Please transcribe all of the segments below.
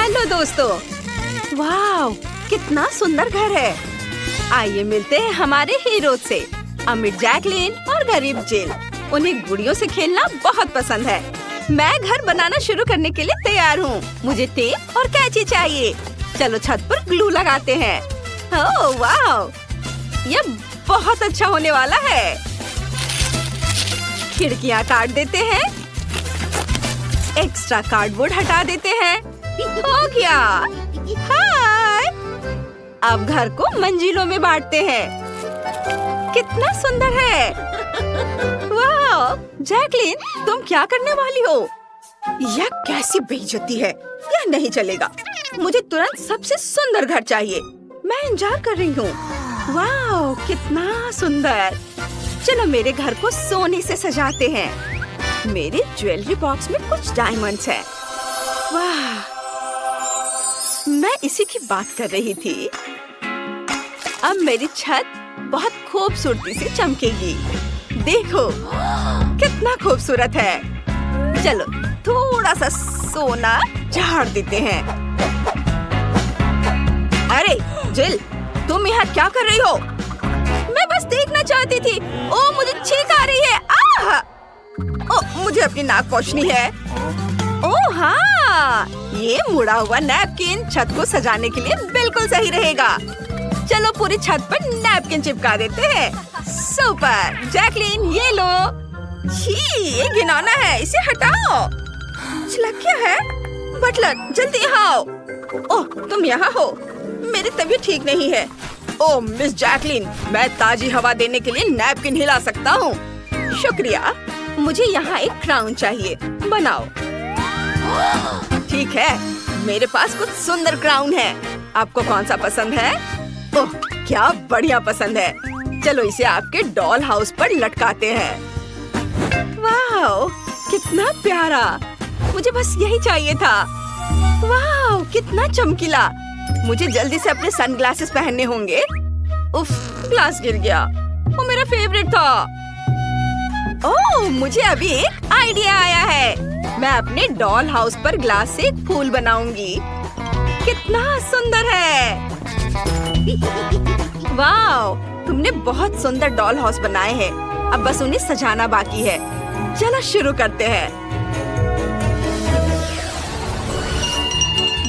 Hello दोस्तों, वाह कितना सुंदर घर है। आइए मिलते हैं हमारे हीरो से, अमीर जैकलिन और गरीब जिल। उन्हें गुड़ियों से खेलना बहुत पसंद है। मैं घर बनाना शुरू करने के लिए तैयार हूँ। मुझे टेप और कैंची चाहिए। चलो छत पर ग्लू लगाते हैं। ओह वाह, यह बहुत अच्छा होने वाला है। खिड़कियाँ काट देते हैं। एक्स्ट्रा कार्डबोर्ड हटा देते हैं। हो गया। हाय, अब घर को मंजिलों में बांटते हैं। कितना सुंदर है। वाह, जैकलिन तुम क्या करने वाली हो? यह कैसी बेइज्जती है। यह नहीं चलेगा। मुझे तुरंत सबसे सुंदर घर चाहिए। मैं इंतजार कर रही हूँ। वाह कितना सुंदर। चलो मेरे घर को सोने से सजाते हैं। मेरे ज्वेलरी बॉक्स में कुछ डायमंड्स हैं। वाह, मैं इसी की बात कर रही थी। अब मेरी छत बहुत खूबसूरती से चमकेगी। देखो कितना खूबसूरत है। चलो थोड़ा सा सोना झाड़ देते हैं। अरे जिल, तुम यहाँ क्या कर रही हो? मैं बस देखना चाहती थी। ओह मुझे छींक आ रही है। आह! ओह मुझे अपनी नाक पोंछनी है। ओह हाँ, ये मुड़ा हुआ नैपकिन छत को सजाने के लिए बिल्कुल सही रहेगा। चलो पूरी छत पर नैपकिन चिपका देते हैं। सुपर। जैकलिन ये लो। छी, ये घिनौना है, इसे हटाओ। छिलक क्या है? बटलर जल्दी यहाँ आओ। ओह तुम यहाँ हो। मेरी तबीयत ठीक नहीं है। ओह मिस जैकलिन, मैं ताजी हवा देने के लिए नैपकिन हिला सकता हूँ। शुक्रिया। मुझे यहाँ एक क्राउन चाहिए। बनाओ। ठीक है, मेरे पास कुछ सुंदर क्राउन है। आपको कौन सा पसंद है? ओह क्या बढ़िया पसंद है। चलो इसे आपके डॉल हाउस पर लटकाते हैं। वाह कितना प्यारा। मुझे बस यही चाहिए था। वाह कितना चमकीला। मुझे जल्दी से अपने सनग्लासेस पहनने होंगे। उफ, ग्लास गिर गया। वो मेरा फेवरेट था। ओह मुझे अभी एक आइडिया आया है। मैं अपने डॉल हाउस पर ग्लास से एक फूल बनाऊंगी। कितना सुंदर है। वाह, तुमने बहुत सुंदर डॉल हाउस बनाए हैं। अब बस उन्हें सजाना बाकी है। चलो शुरू करते हैं।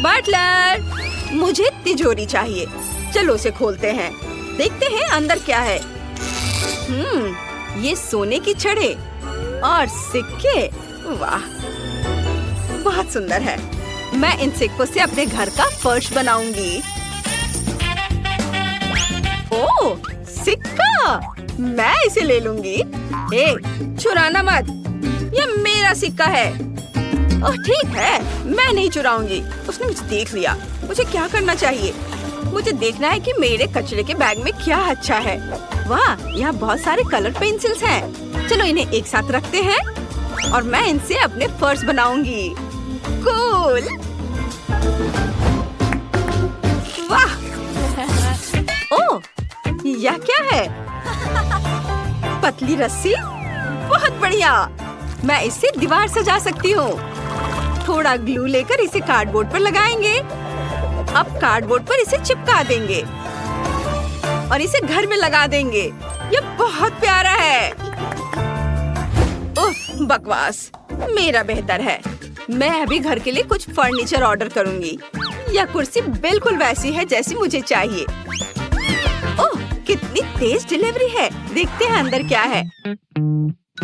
बटलर, मुझे तिजोरी चाहिए। चलो उसे खोलते हैं। देखते हैं अंदर क्या है। ये सोने की छड़े और सिक्के। वाह बहुत सुंदर है। मैं इन सिक्कों से अपने घर का फर्श बनाऊंगी। ओह सिक्का, मैं इसे ले लूंगी। ए, चुराना मत, यह मेरा सिक्का है। ओह ठीक है, मैं नहीं चुराऊंगी। उसने मुझे देख लिया। मुझे क्या करना चाहिए? मुझे देखना है कि मेरे कचरे के बैग में क्या अच्छा है। वाह, यहाँ बहुत सारे कलर पेंसिल्स हैं। चलो इन्हें एक साथ रखते हैं और मैं इनसे अपने फर्श बनाऊंगी। कूल। वाह। ओह, यह क्या है? पतली रस्सी, बहुत बढ़िया। मैं इससे दीवार सजा सकती हूँ। थोड़ा ग्लू लेकर इसे कार्डबोर्ड पर लगाएंगे। अब कार्डबोर्ड पर इसे चिपका देंगे और इसे घर में लगा देंगे। यह बहुत प्यारा है। उफ, बकवास, मेरा बेहतर है। मैं अभी घर के लिए कुछ फर्नीचर ऑर्डर करूंगी। यह कुर्सी बिल्कुल वैसी है जैसी मुझे चाहिए। ओह, कितनी तेज डिलीवरी है। देखते हैं अंदर क्या है।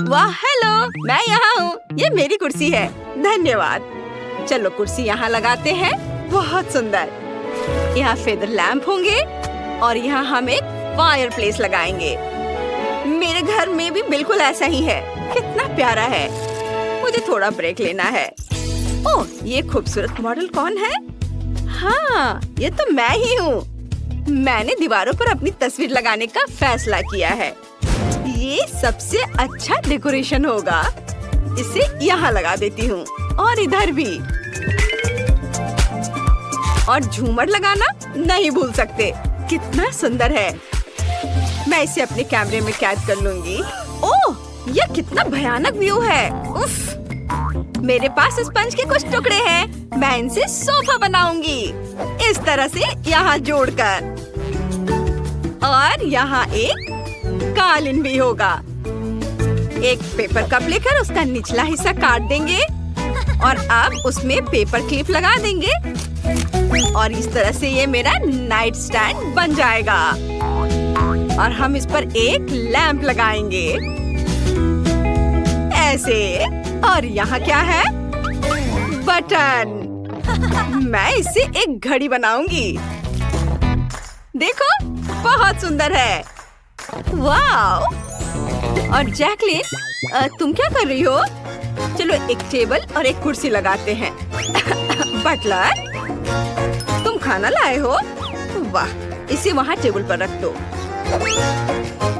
वाह हेलो, मैं यहाँ हूँ। ये मेरी कुर्सी है। धन्यवाद। चलो कुर्सी यहाँ लगाते हैं। बहुत सुंदर। यहाँ फेदर लैंप होंगे और यहाँ हम एक फायर प्लेस लगाएंगे। मेरे घर में भी बिल्कुल ऐसा ही है। कितना प्यारा है। मुझे थोड़ा ब्रेक लेना है। ओह, ये खूबसूरत मॉडल कौन है? हाँ, ये तो मैं ही हूँ। मैंने दीवारों पर अपनी तस्वीर लगाने का फैसला किया है। ये सबसे अच्छा डेकोरेशन होगा। इसे यहाँ लगा देती हूँ और इधर भी। और झूमर लगाना नहीं भूल सकते। कितना सुंदर है। मैं इसे अपने कैमरे में कैद कर लूंगी। ओह, यह कितना भयानक व्यू है। उफ। मेरे पास स्पंज के कुछ टुकड़े हैं। मैं इनसे सोफा बनाऊंगी इस तरह से यहाँ जोड़कर। और यहाँ एक कालीन भी होगा। एक पेपर कप लेकर उसका निचला हिस्सा काट देंगे और अब उसमें पेपर क्लिप लगा देंगे और इस तरह से ये मेरा नाइट स्टैंड बन जाएगा। और हम इस पर एक लैंप लगाएंगे ऐसे। और यहाँ क्या है? बटन। मैं इससे एक घड़ी बनाऊंगी। देखो, बहुत सुंदर है। वाव! और जैकलिन, तुम क्या कर रही हो? चलो एक टेबल और एक कुर्सी लगाते हैं। बटलर, तुम खाना लाए हो? वाह, इसे वहाँ टेबल पर रख दो।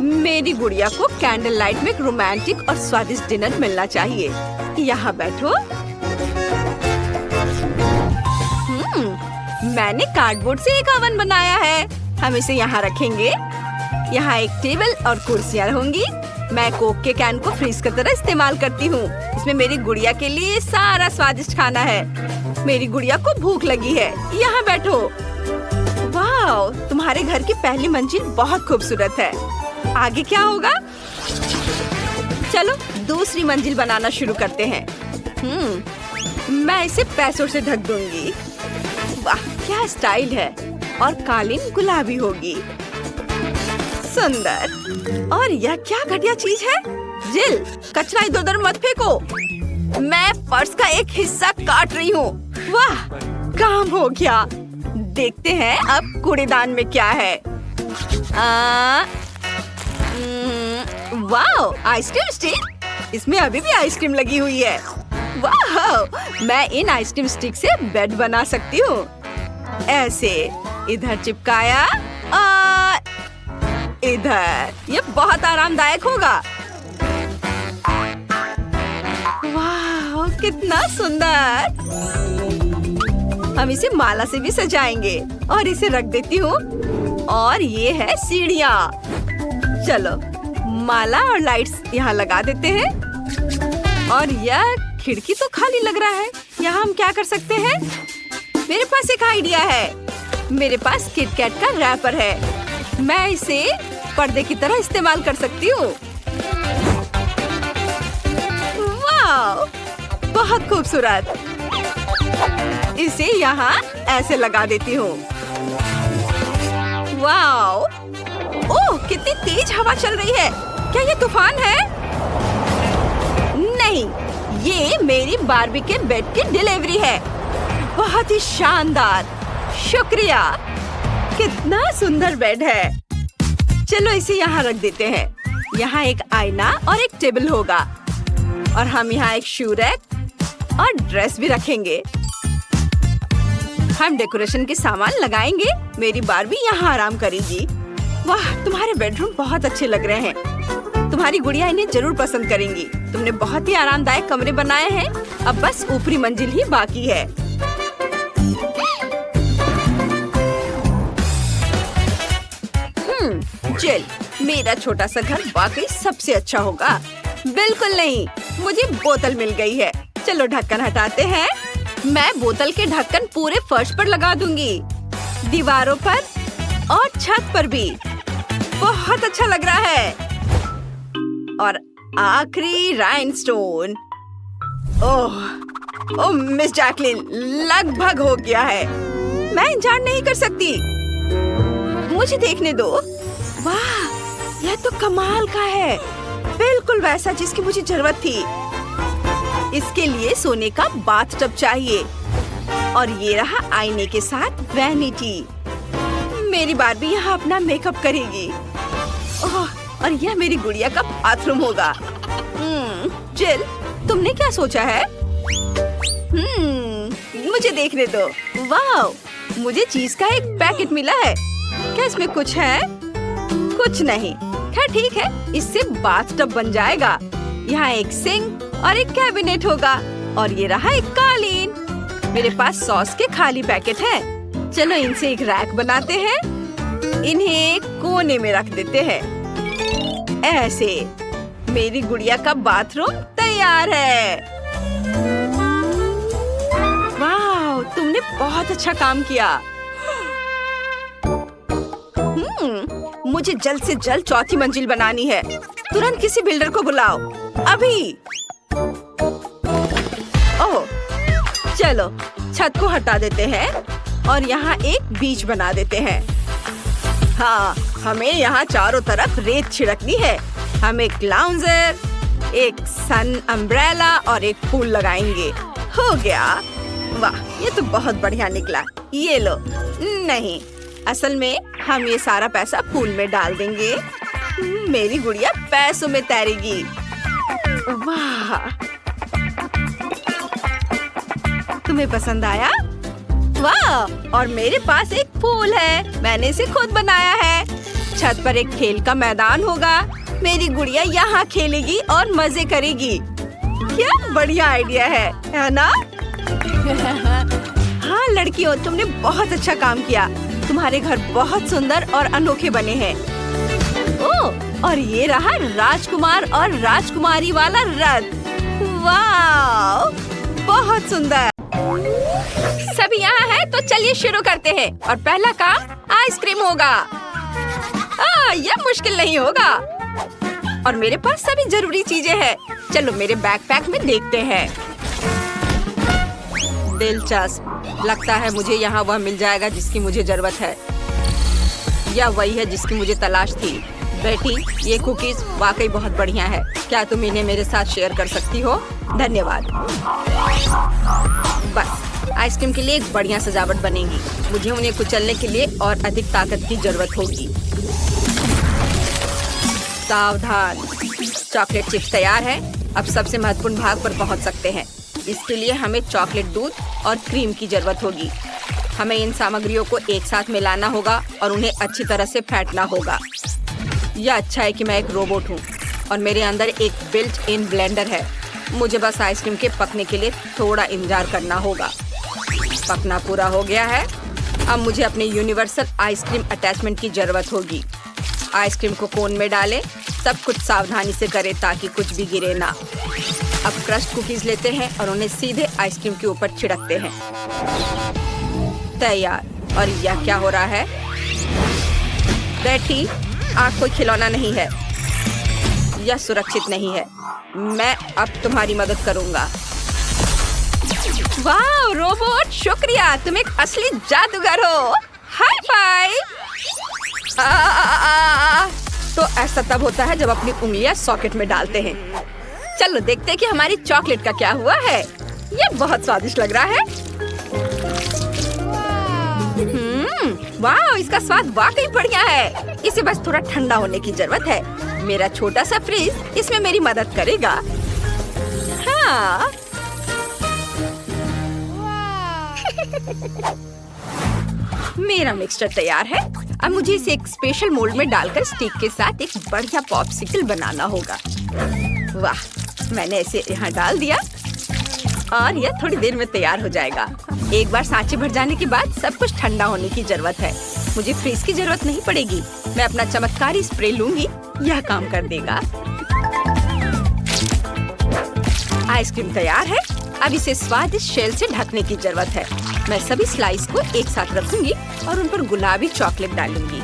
मेरी गुड़िया को कैंडल लाइट में एक रोमांटिक और स्वादिष्ट डिनर मिलना चाहिए। यहाँ बैठो। मैंने कार्डबोर्ड से एक ओवन बनाया है। हम इसे यहाँ रखेंगे। यहाँ एक टेबल और कुर्सियाँ होंगी। मैं कोक के कैन को फ्रीज की तरह इस्तेमाल करती हूँ। इसमें मेरी गुड़िया के लिए सारा स्वादिष्ट खाना है। मेरी गुड़िया को भूख लगी है। यहाँ बैठो। वाह, तुम्हारे घर की पहली मंजिल बहुत खूबसूरत है। आगे क्या होगा? चलो दूसरी मंजिल बनाना शुरू करते हैं। मैं इसे पैसों से ढक दूंगी। वाह, क्या स्टाइल है। और कालीन गुलाबी होगी। सुंदर। और यह क्या घटिया चीज है? जिल, कचरा इधर उधर मत फेंको। मैं फर्श का एक हिस्सा काट रही हूँ। वाह, काम हो गया। देखते हैं अब कूड़ेदान में क्या है। वाह, आइसक्रीम स्टिक। इसमें अभी भी आइसक्रीम लगी हुई है। वाह, मैं इन आइसक्रीम स्टिक से बेड बना सकती हूँ। ऐसे इधर चिपकाया और इधर। ये बहुत आरामदायक होगा। वाह, कितना सुंदर। हम इसे माला से भी सजाएंगे और इसे रख देती हूँ। और ये है सीढ़ियाँ। चलो माला और लाइट्स यहाँ लगा देते हैं। और यह खिड़की तो खाली लग रहा है। यहाँ हम क्या कर सकते हैं? मेरे पास एक आइडिया है। मेरे पास किटकैट का रैपर है। मैं इसे पर्दे की तरह इस्तेमाल कर सकती हूँ। वाह, बहुत खूबसूरत। इसे यहाँ ऐसे लगा देती हूँ। वाह, ओह, कितनी तेज हवा चल रही है। क्या ये तूफान है? नहीं, ये मेरी बार्बी के बेड की डिलीवरी है। बहुत ही शानदार। शुक्रिया। कितना सुंदर बेड है। चलो इसे यहाँ रख देते हैं। यहाँ एक आईना और एक टेबल होगा। और हम यहाँ एक शू रैक और ड्रेस भी रखेंगे। हम डेकोरेशन के सामान लगाएंगे। मेरी बार्बी यहाँ आराम करेगी। वाह, तुम्हारे बेडरूम बहुत अच्छे लग रहे हैं। तुम्हारी गुड़िया इन्हें जरूर पसंद करेंगी। तुमने बहुत ही आरामदायक कमरे बनाए हैं। अब बस ऊपरी मंजिल ही बाकी है। चल, मेरा छोटा सा घर वाकई सबसे अच्छा होगा। बिल्कुल नहीं, मुझे बोतल मिल गई है। चलो ढक्कन हटाते हैं। मैं बोतल के ढक्कन पूरे फर्श पर लगा दूंगी, दीवारों पर और छत पर भी। बहुत अच्छा लग रहा है। और आखिरी राइनस्टोन। ओह मिस जैकलिन, लगभग हो गया है। मैं इंतजार नहीं कर सकती। मुझे देखने दो। वाह, यह तो कमाल का है। बिल्कुल वैसा जिसकी मुझे जरूरत थी। इसके लिए सोने का बाथटब चाहिए। और ये रहा आईने के साथ वैनिटी। मेरी बार्बी यहाँ अपना मेकअप करेगी। ओह, और यह मेरी गुड़िया का बाथरूम होगा। जिल, तुमने क्या सोचा है? मुझे देखने दो। वाह, मुझे चीज का एक पैकेट मिला है। क्या इसमें कुछ है? कुछ नहीं। खैर ठीक है, इससे बाथटब बन जाएगा। यहाँ एक सिंक और एक कैबिनेट होगा। और ये रहा एक कालीन। मेरे पास सॉस के खाली पैकेट हैं। चलो इनसे एक रैक बनाते हैं। इन्हें कोने में रख देते हैं। ऐसे मेरी गुड़िया का बाथरूम तैयार है। तुमने बहुत अच्छा काम किया। मुझे जल्द से जल्द चौथी मंजिल बनानी है। तुरंत किसी बिल्डर को बुलाओ, अभी। ओह, चलो छत को हटा देते हैं और यहाँ एक बीच बना देते हैं। हाँ, हमें यहाँ चारों तरफ रेत छिड़कनी है। हम एक लाउंजर, एक सन अम्ब्रेला और एक फूल लगाएंगे। हो गया। वाह, ये तो बहुत बढ़िया निकला। ये लो। नहीं, असल में हम ये सारा पैसा फूल में डाल देंगे। मेरी गुड़िया पैसों में तैरेगी। वाह, तुम्हें पसंद आया? वाह, और मेरे पास एक फूल है, मैंने इसे खुद बनाया है। छत पर एक खेल का मैदान होगा। मेरी गुड़िया यहाँ खेलेगी और मजे करेगी। क्या बढ़िया आइडिया है ना? हाँ लड़कियों, तुमने बहुत अच्छा काम किया। तुम्हारे घर बहुत सुंदर और अनोखे बने हैं। ओह, और ये रहा राजकुमार और राजकुमारी वाला रथ। वाह, बहुत सुंदर। सभी यहाँ है तो चलिए शुरू करते हैं। और पहला काम आइसक्रीम होगा। यह मुश्किल नहीं होगा और मेरे पास सभी जरूरी चीजें हैं। चलो मेरे बैकपैक में देखते हैं। दिलचस्प, लगता है मुझे यहाँ वह मिल जाएगा जिसकी मुझे जरूरत है, या वही है जिसकी मुझे तलाश थी। बेटी, ये कुकीज वाकई बहुत बढ़िया है। क्या तुम इन्हें मेरे साथ शेयर कर सकती हो? धन्यवाद। बस, आइसक्रीम के लिए एक बढ़िया सजावट बनेगी। मुझे उन्हें कुचलने के लिए और अधिक ताकत की जरूरत होगी। सावधान, चॉकलेट चिप्स तैयार है। अब सबसे महत्वपूर्ण भाग पर पहुंच सकते हैं। इसके लिए हमें चॉकलेट दूध और क्रीम की जरूरत होगी। हमें इन सामग्रियों को एक साथ मिलाना होगा और उन्हें अच्छी तरह से फेंटना होगा। यह अच्छा है कि मैं एक रोबोट हूँ और मेरे अंदर एक बिल्ट इन ब्लेंडर है। मुझे बस आइसक्रीम के पकने के लिए थोड़ा इंतजार करना होगा। पकना पूरा हो गया है। अब मुझे अपने यूनिवर्सल आइसक्रीम अटैचमेंट की जरूरत होगी। आइसक्रीम को कोन में डालें। सब कुछ सावधानी से करें ताकि कुछ भी गिरे ना। अब क्रस्ट कुकीज लेते हैं और उन्हें सीधे आइसक्रीम के ऊपर छिड़कते हैं। तैयार। और यह क्या हो रहा है? बेटी, आग कोई खिलौना नहीं है। यह सुरक्षित नहीं है। मैं अब तुम्हारी मदद करूंगा। वाह रोबोट, शुक्रिया, तुम एक असली जादूगर हो। High five. तो ऐसा तब होता है जब अपनी उंगलियां सॉकेट में डालते हैं। चलो देखते हैं कि हमारी चॉकलेट का क्या हुआ है। ये बहुत स्वादिष्ट लग रहा है। वाह, इसका स्वाद वाकई बढ़िया है। इसे बस थोड़ा ठंडा होने की जरूरत है। मेरा छोटा सा फ्रिज इसमें मेरी मदद करेगा। हाँ। मेरा मिक्सचर तैयार है। अब मुझे इसे एक स्पेशल मोल्ड में डालकर स्टिक के साथ एक बढ़िया पॉप्सिकल बनाना होगा। वाह, मैंने इसे यहाँ डाल दिया और यह थोड़ी देर में तैयार हो जाएगा। एक बार सांचे भर जाने के बाद सब कुछ ठंडा होने की जरूरत है। मुझे फ्रीज की जरूरत नहीं पड़ेगी। मैं अपना चमत्कारी स्प्रे लूंगी, यह काम कर देगा। आइसक्रीम तैयार है। अब इसे स्वादिष्ट शेल से ढकने की जरूरत है। मैं सभी स्लाइस को एक साथ रखूंगी और उन पर गुलाबी चॉकलेट डालूंगी।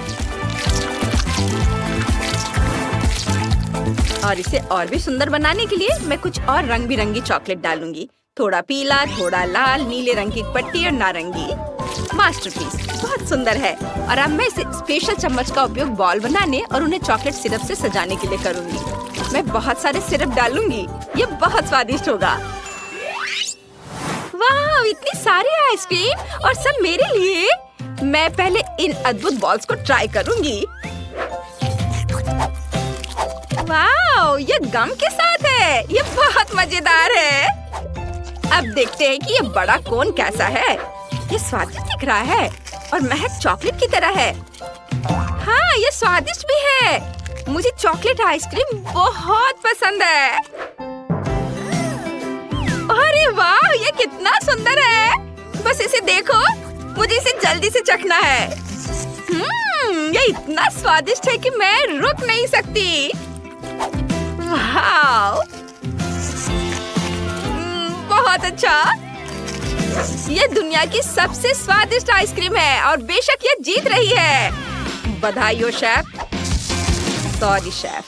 और इसे और भी सुंदर बनाने के लिए मैं कुछ और रंग बिरंगी चॉकलेट डालूंगी। थोड़ा पीला, थोड़ा लाल, नीले रंग की पट्टी और नारंगी। मास्टरपीस, बहुत सुंदर है। और अब मैं इसे स्पेशल चम्मच का उपयोग बॉल बनाने और उन्हें चॉकलेट सिरप से सजाने के लिए करूंगी। मैं बहुत सारे सिरप डालूंगी। ये बहुत स्वादिष्ट होगा। वाह, इतनी सारी आइसक्रीम और सब मेरे लिए। मैं पहले इन अद्भुत बॉल्स को ट्राई करूंगी। वाह, ये गम के साथ है। ये बहुत मजेदार है। अब देखते हैं कि ये बड़ा कोन कैसा है। ये स्वादिष्ट दिख रहा है और महक चॉकलेट की तरह है। हाँ, ये स्वादिष्ट भी है। मुझे चॉकलेट आइसक्रीम बहुत पसंद है। अरे वाह, ये कितना सुंदर है। बस इसे देखो, मुझे इसे जल्दी से चखना है। ये इतना स्वादिष्ट है कि मैं रुक नहीं सकती। वाह, बहुत अच्छा। ये दुनिया की सबसे स्वादिष्ट आइसक्रीम है और बेशक ये जीत रही है। बधाई हो शेफ। Sorry chef.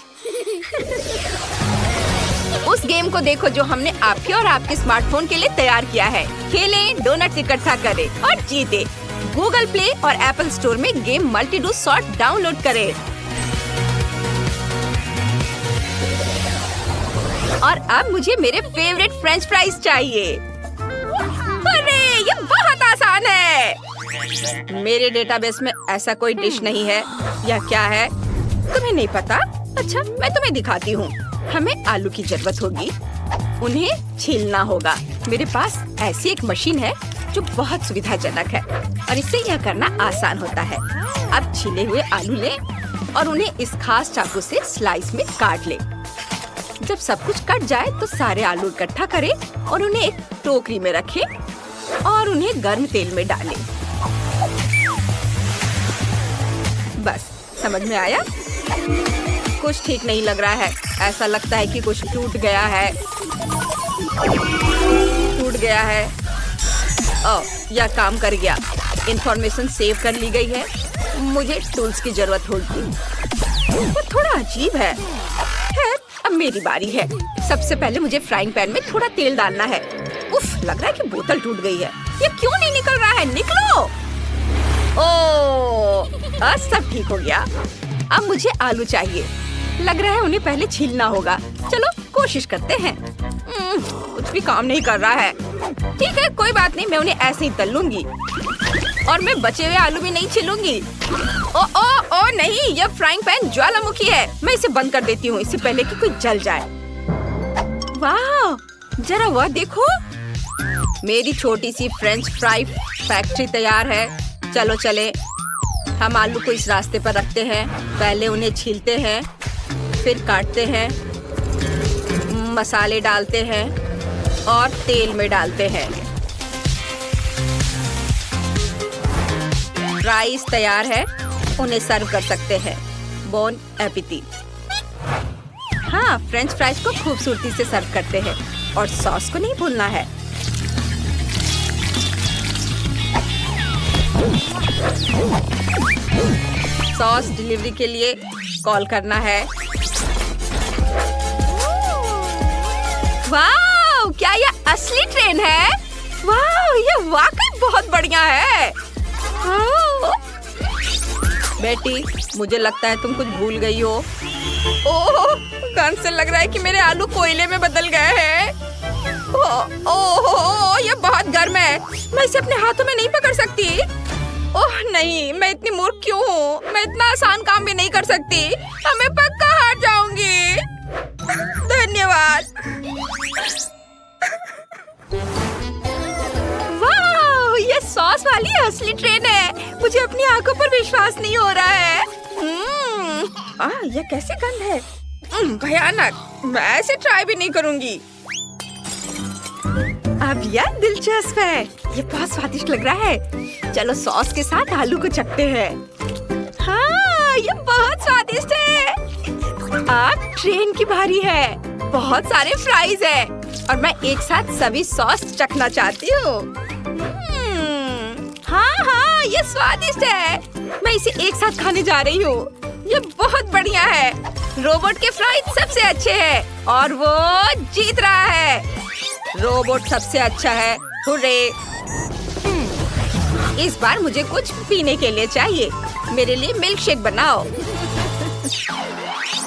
उस गेम को देखो जो हमने आपके और आपके स्मार्टफोन के लिए तैयार किया है। खेलें, डोनट्स इकट्ठा करें और जीतें। गूगल प्ले और एप्पल स्टोर में game multi do sort download करें। और अब मुझे मेरे फेवरेट फ्रेंच फ्राइज चाहिए। अरे ये बहुत आसान है। मेरे डेटाबेस में ऐसा कोई डिश नहीं है। यह क्या है? तुम्हें नहीं पता? अच्छा, मैं तुम्हें दिखाती हूँ। हमें आलू की जरूरत होगी। उन्हें छीलना होगा। मेरे पास ऐसी एक मशीन है जो बहुत सुविधाजनक है और इससे यह करना आसान होता है। अब छीले हुए आलू लें और उन्हें इस खास चाकू से स्लाइस में काट लें। जब सब कुछ कट जाए तो सारे आलू इकट्ठा करें और उन्हें एक टोकरी में रखें और उन्हें गर्म तेल में डालें। बस समझ में आया? कुछ ठीक नहीं लग रहा है। ऐसा लगता है कि कुछ टूट गया है। टूट गया है। ओह, यह काम कर गया। इंफॉर्मेशन सेव कर ली गई है। मुझे टूल्स की जरूरत होगी। वो थोड़ा अजीब है। अब मेरी बारी है। सबसे पहले मुझे फ्राइंग पैन में थोड़ा तेल डालना है। उफ, लग रहा है कि बोतल टूट गई है। ये क्यों नहीं निकल रहा है? निकलो। ओह, सब ठीक हो गया। अब मुझे आलू चाहिए। लग रहा है उन्हें पहले छीलना होगा। चलो कोशिश करते हैं। कुछ भी काम नहीं कर रहा है। ठीक है, कोई बात नहीं, मैं उन्हें ऐसे ही तल लूंगी और मैं बचे हुए आलू भी नहीं छीलूंगी। ओ ओ ओ नहीं, यह फ्राइंग पैन ज्वालामुखी है। मैं इसे बंद कर देती हूँ इससे पहले कि कोई जल जाए। वाह, जरा वह देखो। मेरी छोटी सी फ्रेंच फ्राई फैक्ट्री तैयार है। चलो चले। हम आलू को इस रास्ते पर रखते हैं। पहले उन्हें छीलते हैं, फिर काटते हैं, मसाले डालते हैं और तेल में डालते हैं। फ्राइज तैयार है। उन्हें सर्व कर सकते हैं। बोन एपिटीट। हाँ, फ्रेंच फ्राइज को खूबसूरती से सर्व करते हैं और सॉस को नहीं भूलना है। सॉस डिलीवरी के लिए कॉल करना है। वाह, क्या यह असली ट्रेन है? वाह, यह वाकई बहुत बढ़िया है। बेटी, मुझे लगता है तुम कुछ भूल गई हो। ओह, गंध से लग रहा है कि मेरे आलू कोयले में बदल गए हैं। ओह, ये बहुत गर्म है। मैं इसे अपने हाथों में नहीं पकड़ सकती। ओह नहीं, मैं इतनी मूर्ख क्यों हूँ? मैं इतना आसान काम भी नहीं कर सकती। अब मैं पक्का हार जाऊंगी। धन्यवाद। वाह, ये सॉस वाली असली ट्रेन है। मुझे अपनी आंखों पर विश्वास नहीं हो रहा है। यह कैसे गंध है? भयानक। मैं ऐसे ट्राई भी नहीं करूंगी। अब यह दिलचस्प है। ये बहुत स्वादिष्ट लग रहा है। चलो सॉस के साथ आलू को चखते हैं। हाँ, ये बहुत स्वादिष्ट है। अब ट्रेन की बारी है। बहुत सारे फ्राइज है और मैं एक साथ सभी सॉस चखना चाहती हूँ। हाँ हाँ, ये स्वादिष्ट है। मैं इसे एक साथ खाने जा रही हूँ। ये बहुत बढ़िया है। रोबोट के फ्राइज सबसे अच्छे हैं और वो जीत रहा है। रोबोट सबसे अच्छा है। हुर्रे! इस बार मुझे कुछ पीने के लिए चाहिए। मेरे लिए मिल्क शेक बनाओ।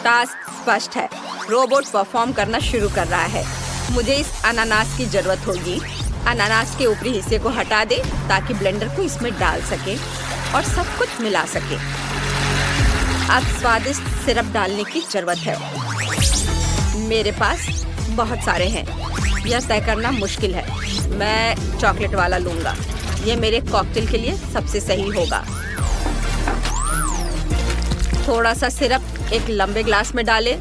टास्क स्पष्ट है। रोबोट परफॉर्म करना शुरू कर रहा है। मुझे इस अनानास की जरूरत होगी। अनानास के ऊपरी हिस्से को हटा दे ताकि ब्लेंडर को इसमें डाल सके और सब कुछ मिला सके। अब स्वादिष्ट सिरप डालने की जरूरत है। मेरे पास बहुत सारे हैं। यह तय करना मुश्किल है। मैं चॉकलेट वाला लूंगा। यह मेरे कॉकटेल के लिए सबसे सही होगा। थोड़ा सा सिरप एक लंबे ग्लास में डालें।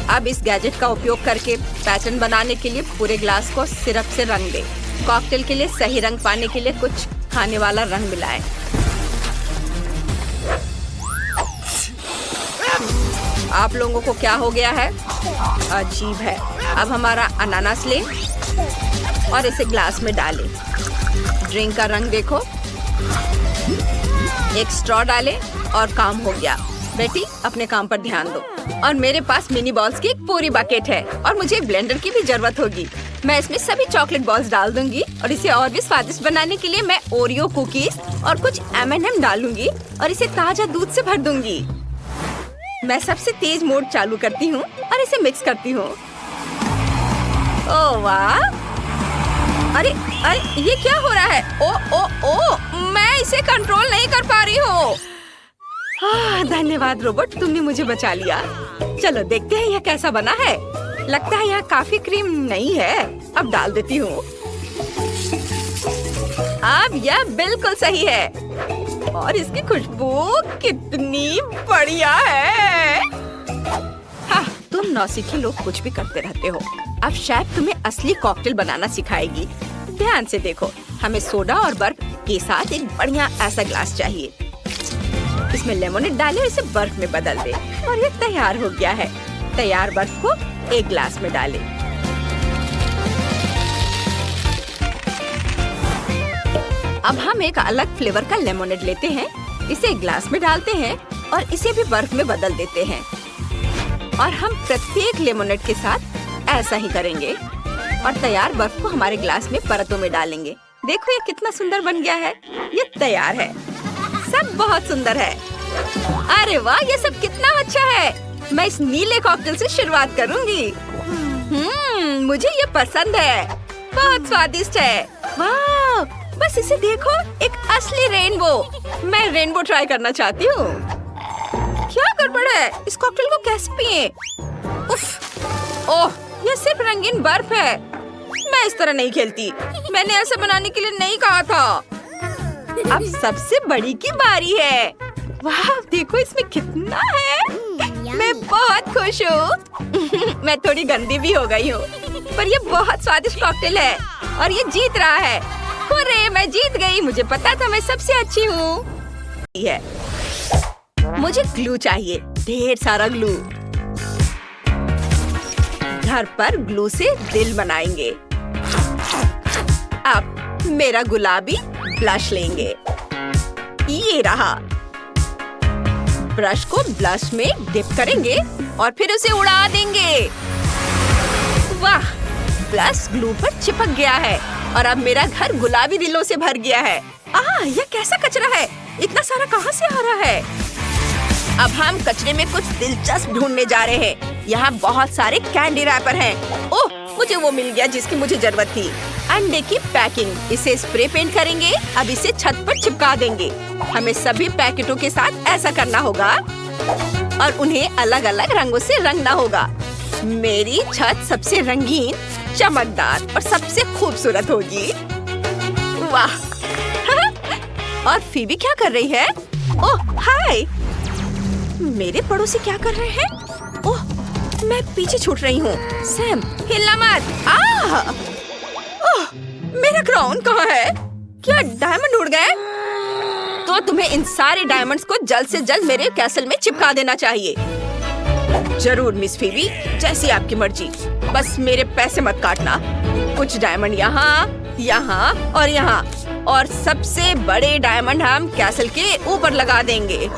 अब इस गैजेट का उपयोग करके पैटर्न बनाने के लिए पूरे ग्लास को सिरप से रंग दें। कॉकटेल के लिए सही रंग पाने के लिए कुछ खाने वाला रंग मिलाएं। आप लोगों को क्या हो गया है? अजीब है। अब हमारा अनानास लें और इसे ग्लास में डालें। ड्रिंक का रंग देखो। एक स्ट्रॉ डालें और काम हो गया। बेटी अपने काम पर ध्यान दो। और मेरे पास मिनी बॉल्स की एक पूरी बकेट है और मुझे एक ब्लेंडर की भी जरूरत होगी। मैं इसमें सभी चॉकलेट बॉल्स डाल दूंगी और इसे और भी स्वादिष्ट बनाने के लिए मैं ओरियो कुकीज और कुछ M&M डालूंगी और इसे ताजा दूध से भर दूंगी। मैं सबसे तेज मोड चालू करती हूँ और इसे मिक्स करती हूँ। ओह वाह! अरे अरे ये क्या हो रहा है? ओ ओ ओ मैं इसे कंट्रोल नहीं कर पा रही हूँ। धन्यवाद रोबोट, तुमने मुझे बचा लिया। चलो देखते हैं यह कैसा बना है। लगता है यह काफी क्रीम नहीं है। अब डाल देती हूँ। अब यह बिल्कुल सही है और इसकी खुशबू कितनी बढ़िया है। हाँ, तुम नौसिखी लोग कुछ भी करते रहते हो। अब शायद तुम्हें असली कॉकटेल बनाना सिखाएगी। ध्यान से देखो, हमें सोडा और बर्फ के साथ एक बढ़िया ऐसा ग्लास चाहिए। इसमें लेमोनेड डालें और इसे बर्फ में बदल दे और ये तैयार हो गया है। तैयार बर्फ को एक ग्लास में डालें। अब हम एक अलग फ्लेवर का लेमोनेड लेते हैं, इसे एक ग्लास में डालते हैं और इसे भी बर्फ में बदल देते हैं। और हम प्रत्येक लेमोनेड के साथ ऐसा ही करेंगे और तैयार बर्फ को हमारे ग्लास में परतों में डालेंगे। देखो ये कितना सुंदर बन गया है। ये तैयार है। सब बहुत सुंदर है। अरे वाह, ये सब कितना अच्छा है। मैं इस नीले कॉकटेल से शुरुआत करूंगी। मुझे ये पसंद है। बहुत स्वादिष्ट है। वाह, बस इसे देखो, एक असली रेनबो। मैं रेनबो ट्राई करना चाहती हूँ। क्या गड़बड़ है? इस कॉकटेल को कैसे पिए? उफ, ओह, ये सिर्फ रंगीन बर्फ है। मैं इस तरह नहीं खेलती। मैंने ऐसा बनाने के लिए नहीं कहा था। अब सबसे बड़ी की बारी है। वाह, देखो इसमें कितना है। मैं बहुत खुश हूँ। मैं थोड़ी गंदी भी हो गई हूँ, पर ये बहुत स्वादिष्ट कॉकटेल है और ये जीत रहा है। हुर्रे, मैं जीत गई। मुझे पता था मैं सबसे अच्छी हूँ। मुझे ग्लू चाहिए, ढेर सारा ग्लू। घर पर ग्लू से दिल बनाएंगे। अब मेरा गुलाबी ब्लश लेंगे। ये रहा। ब्रश को ब्लश में डिप करेंगे और फिर उसे उड़ा देंगे। वाह, ब्लश ग्लू पर चिपक गया है और अब मेरा घर गुलाबी दिलों से भर गया है। यह कैसा कचरा है? इतना सारा कहाँ से आ रहा है? अब हम कचरे में कुछ दिलचस्प ढूंढने जा रहे हैं। यहाँ बहुत सारे कैंडी रैपर हैं। ओह, मुझे वो मिल गया जिसकी मुझे जरूरत थी। अंडे की पैकिंग। इसे स्प्रे पेंट करेंगे। अब इसे छत पर चिपका देंगे। हमें सभी पैकेटों के साथ ऐसा करना होगा और उन्हें अलग अलग रंगों से रंगना होगा। मेरी छत सबसे रंगीन, चमकदार और सबसे खूबसूरत होगी। वाह! और फीबी क्या कर रही है? ओह हाय! मेरे पड़ोसी क्या कर रहे हैं? ओह, मैं पीछे छूट रही हूँ। सैम, हिलना मत। ओह, मेरा क्राउन कहाँ है? क्या डायमंड उड़ गए? तो तुम्हें इन सारे डायमंड्स को जल्द से जल्द मेरे कैसल में चिपका देना चाहिए। जरूर मिस फीबी, जैसी आपकी मर्जी। बस मेरे पैसे मत काटना। कुछ डायमंड यहाँ, यहाँ और यहाँ, और सबसे बड़े डायमंड हम कैसल के ऊपर लगा देंगे।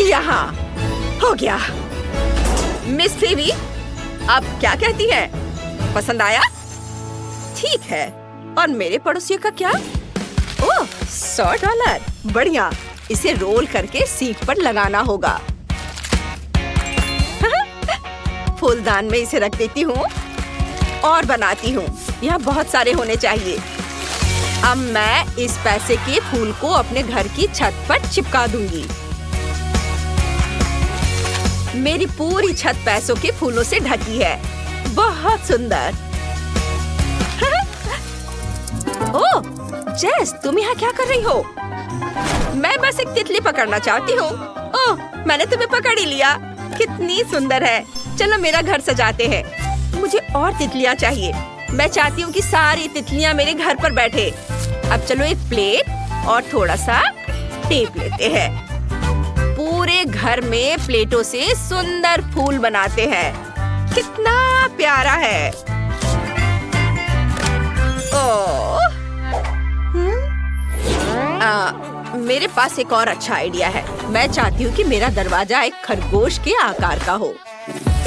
यहाँ हो गया। मिस फीबी, आप क्या कहती हैं? पसंद आया? ठीक है। और मेरे पड़ोसियों का क्या? ओह, $100। बढ़िया। इसे रोल करके सीट पर लगाना होगा। फूलदान में इसे रख देती हूँ और बनाती हूँ। यहाँ बहुत सारे होने चाहिए। अब मैं इस पैसे के फूल को अपने घर की छत पर चिपका दूंगी। मेरी पूरी छत पैसों के फूलों से ढकी है। बहुत सुंदर। ओह, जेस, तुम यहाँ क्या कर रही हो? मैं बस एक तितली पकड़ना चाहती हूँ। ओह, मैंने तुम्हें पकड़ ही लिया। कितनी सुंदर है। चलो मेरा घर सजाते हैं। मुझे और तितलियाँ चाहिए। मैं चाहती हूँ कि सारी तितलियाँ मेरे घर पर बैठे। अब चलो एक प्लेट और थोड़ा सा टेप लेते हैं। पूरे घर में प्लेटों से सुंदर फूल बनाते हैं। कितना प्यारा है। ओह, मेरे पास एक और अच्छा आइडिया है। मैं चाहती हूँ कि मेरा दरवाजा एक खरगोश के आकार का हो,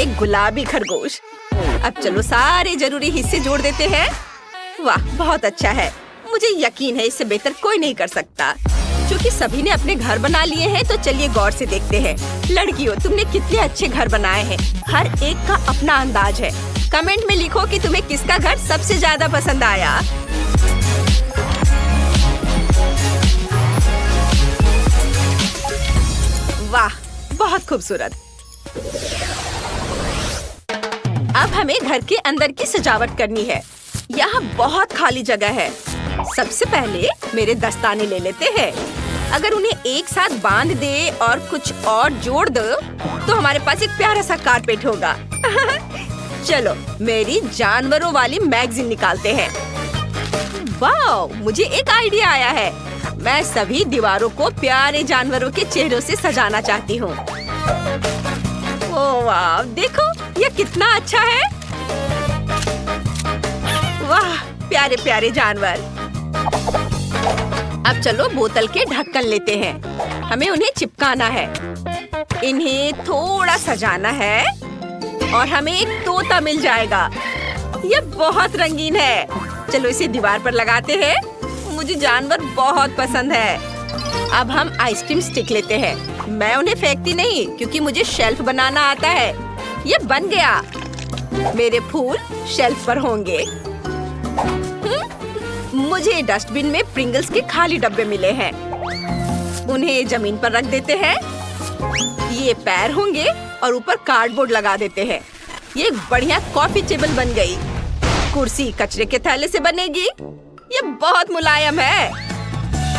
एक गुलाबी खरगोश। अब चलो सारे जरूरी हिस्से जोड़ देते हैं। वाह, बहुत अच्छा है। मुझे यकीन है इससे बेहतर कोई नहीं कर सकता। क्योंकि सभी ने अपने घर बना लिए हैं, तो चलिए गौर से देखते हैं। लड़कियों, तुमने कितने अच्छे घर बनाए हैं। हर एक का अपना अंदाज है। कमेंट में लिखो कि तुम्हें किसका घर सबसे ज्यादा पसंद आया। वाह, बहुत खूबसूरत। अब हमें घर के अंदर की सजावट करनी है। यहाँ बहुत खाली जगह है। सबसे पहले मेरे दस्ताने ले लेते हैं। अगर उन्हें एक साथ बांध दे और कुछ और जोड़ दो तो हमारे पास एक प्यारा सा कारपेट होगा। चलो मेरी जानवरों वाली मैगजीन निकालते हैं। वाह, मुझे एक आइडिया आया है। मैं सभी दीवारों को प्यारे जानवरों के चेहरों से सजाना चाहती हूँ। ओह वाह, देखो ये कितना अच्छा है। वाह, प्यारे प्यारे जानवर। अब चलो बोतल के ढक्कन लेते हैं। हमें उन्हें चिपकाना है। इन्हें थोड़ा सजाना है और हमें एक तोता मिल जाएगा। ये बहुत रंगीन है। चलो इसे दीवार पर लगाते हैं। मुझे जानवर बहुत पसंद है। अब हम आइसक्रीम स्टिक लेते हैं। मैं उन्हें फेंकती नहीं क्योंकि मुझे शेल्फ बनाना आता है। ये बन गया। मेरे फूल शेल्फ पर होंगे। मुझे डस्टबिन में प्रिंगल्स के खाली डब्बे मिले हैं। उन्हें जमीन पर रख देते हैं। ये पैर होंगे और ऊपर कार्डबोर्ड लगा देते हैं। ये एक बढ़िया कॉफी टेबल बन गई। कुर्सी कचरे के थैले से बनेगी। ये बहुत मुलायम है।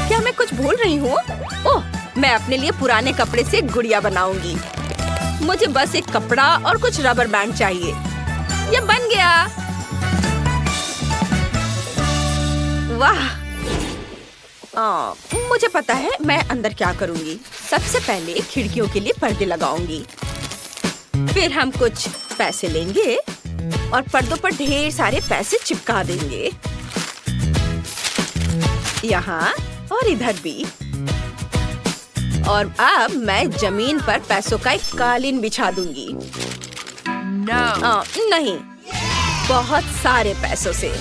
क्या मैं कुछ भूल रही हूँ? ओह, मैं अपने लिए पुराने कपड़े से गुड़िया बनाऊंगी। मुझे बस एक कपड़ा और कुछ रबर बैंड चाहिए। ये बन गया। वाह, मुझे पता है मैं अंदर क्या करूंगी। सबसे पहले खिड़कियों के लिए पर्दे लगाऊंगी। फिर हम कुछ पैसे लेंगे और पर्दों पर ढेर सारे पैसे चिपका देंगे। यहाँ और इधर भी। और अब मैं जमीन पर पैसों का एक कालीन बिछा दूंगी। नहीं, बहुत सारे पैसों से।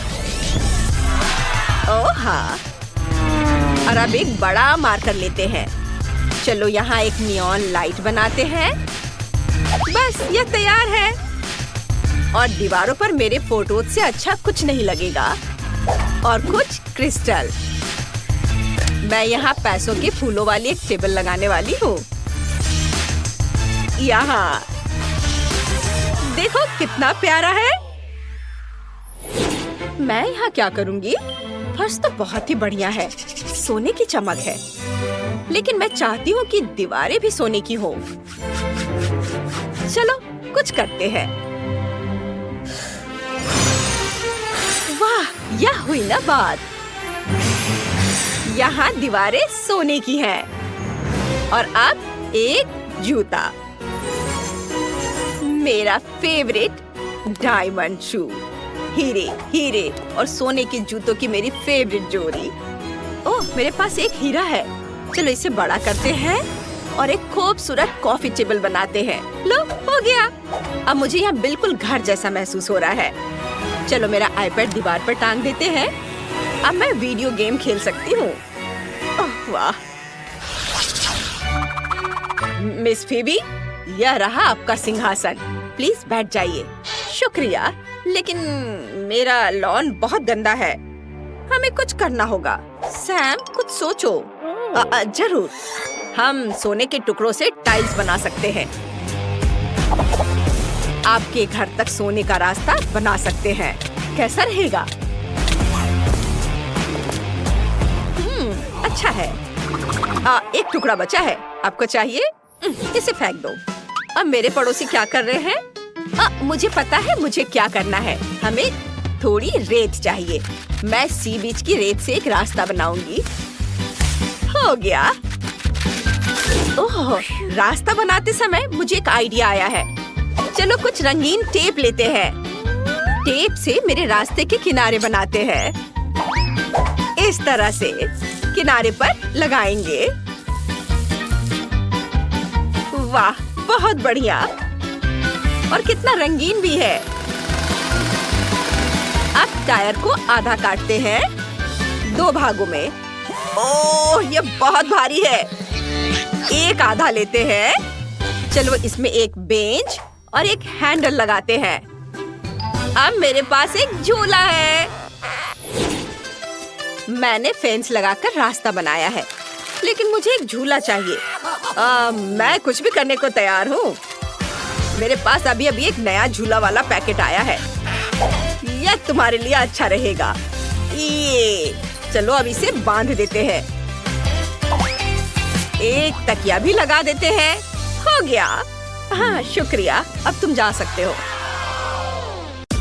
ओह हाँ, और अब एक बड़ा मार्कर लेते हैं। चलो यहाँ एक नियॉन लाइट बनाते हैं। बस ये तैयार है। और दीवारों पर मेरे फोटोज से अच्छा कुछ नहीं लगेगा। और कुछ क्रिस्टल। मैं यहाँ पैसों के फूलों वाली एक टेबल लगाने वाली हूँ। यहाँ देखो कितना प्यारा है। मैं यहाँ क्या करूँगी? फर्श तो बहुत ही बढ़िया है। सोने की चमक है। लेकिन मैं चाहती हूँ कि दीवारें भी सोने की हो। चलो कुछ करते हैं। वाह, यह हुई ना बात। यहाँ दीवारें सोने की हैं। और अब एक जूता। मेरा फेवरेट डायमंड शू। हीरे हीरे और सोने के जूतों की मेरी फेवरेट जोड़ी। ओह, मेरे पास एक हीरा है। चलो इसे बड़ा करते हैं और एक खूबसूरत कॉफी टेबल बनाते हैं। लो, हो गया। अब मुझे यहाँ बिल्कुल घर जैसा महसूस हो रहा है। चलो मेरा आईपैड दीवार पर टांग देते हैं। अब मैं वीडियो गेम खेल सकती हूँ। ओह वाह। मिस फीबी, यह रहा आपका सिंहासन। प्लीज बैठ जाइए। शुक्रिया, लेकिन मेरा लॉन बहुत गंदा है। हमें कुछ करना होगा। सैम, कुछ सोचो। जरूर, हम सोने के टुकड़ों से टाइल्स बना सकते हैं। आपके घर तक सोने का रास्ता बना सकते हैं। कैसा रहेगा? अच्छा है। एक टुकड़ा बचा है। आपको चाहिए? इसे फेंक दो। अब मेरे पड़ोसी क्या कर रहे हैं? मुझे पता है मुझे क्या करना है। हमें थोड़ी रेत चाहिए। मैं सी बीच की रेत से एक रास्ता बनाऊंगी। हो गया। ओह, रास्ता बनाते समय मुझे एक आइडिया आया है। चलो कुछ रंगीन टेप लेते हैं। टेप से मेरे रास्ते के किनारे बनाते हैं। इस तरह से किनारे पर लगाएंगे। वाह, बहुत बढ़िया और कितना रंगीन भी है। अब टायर को आधा काटते हैं 2 भागों में। ओह, ये बहुत भारी है। एक आधा लेते हैं। चलो इसमें एक बेंच और एक हैंडल लगाते हैं। अब मेरे पास एक झूला है। मैंने फेंस लगाकर रास्ता बनाया है, लेकिन मुझे एक झूला चाहिए। मैं कुछ भी करने को तैयार हूँ। मेरे पास अभी एक नया झूला वाला पैकेट आया है। यह तुम्हारे लिए अच्छा रहेगा। ये चलो अब इसे बांध देते हैं। एक तकिया भी लगा देते हैं। हो गया। हाँ, शुक्रिया। अब तुम जा सकते हो।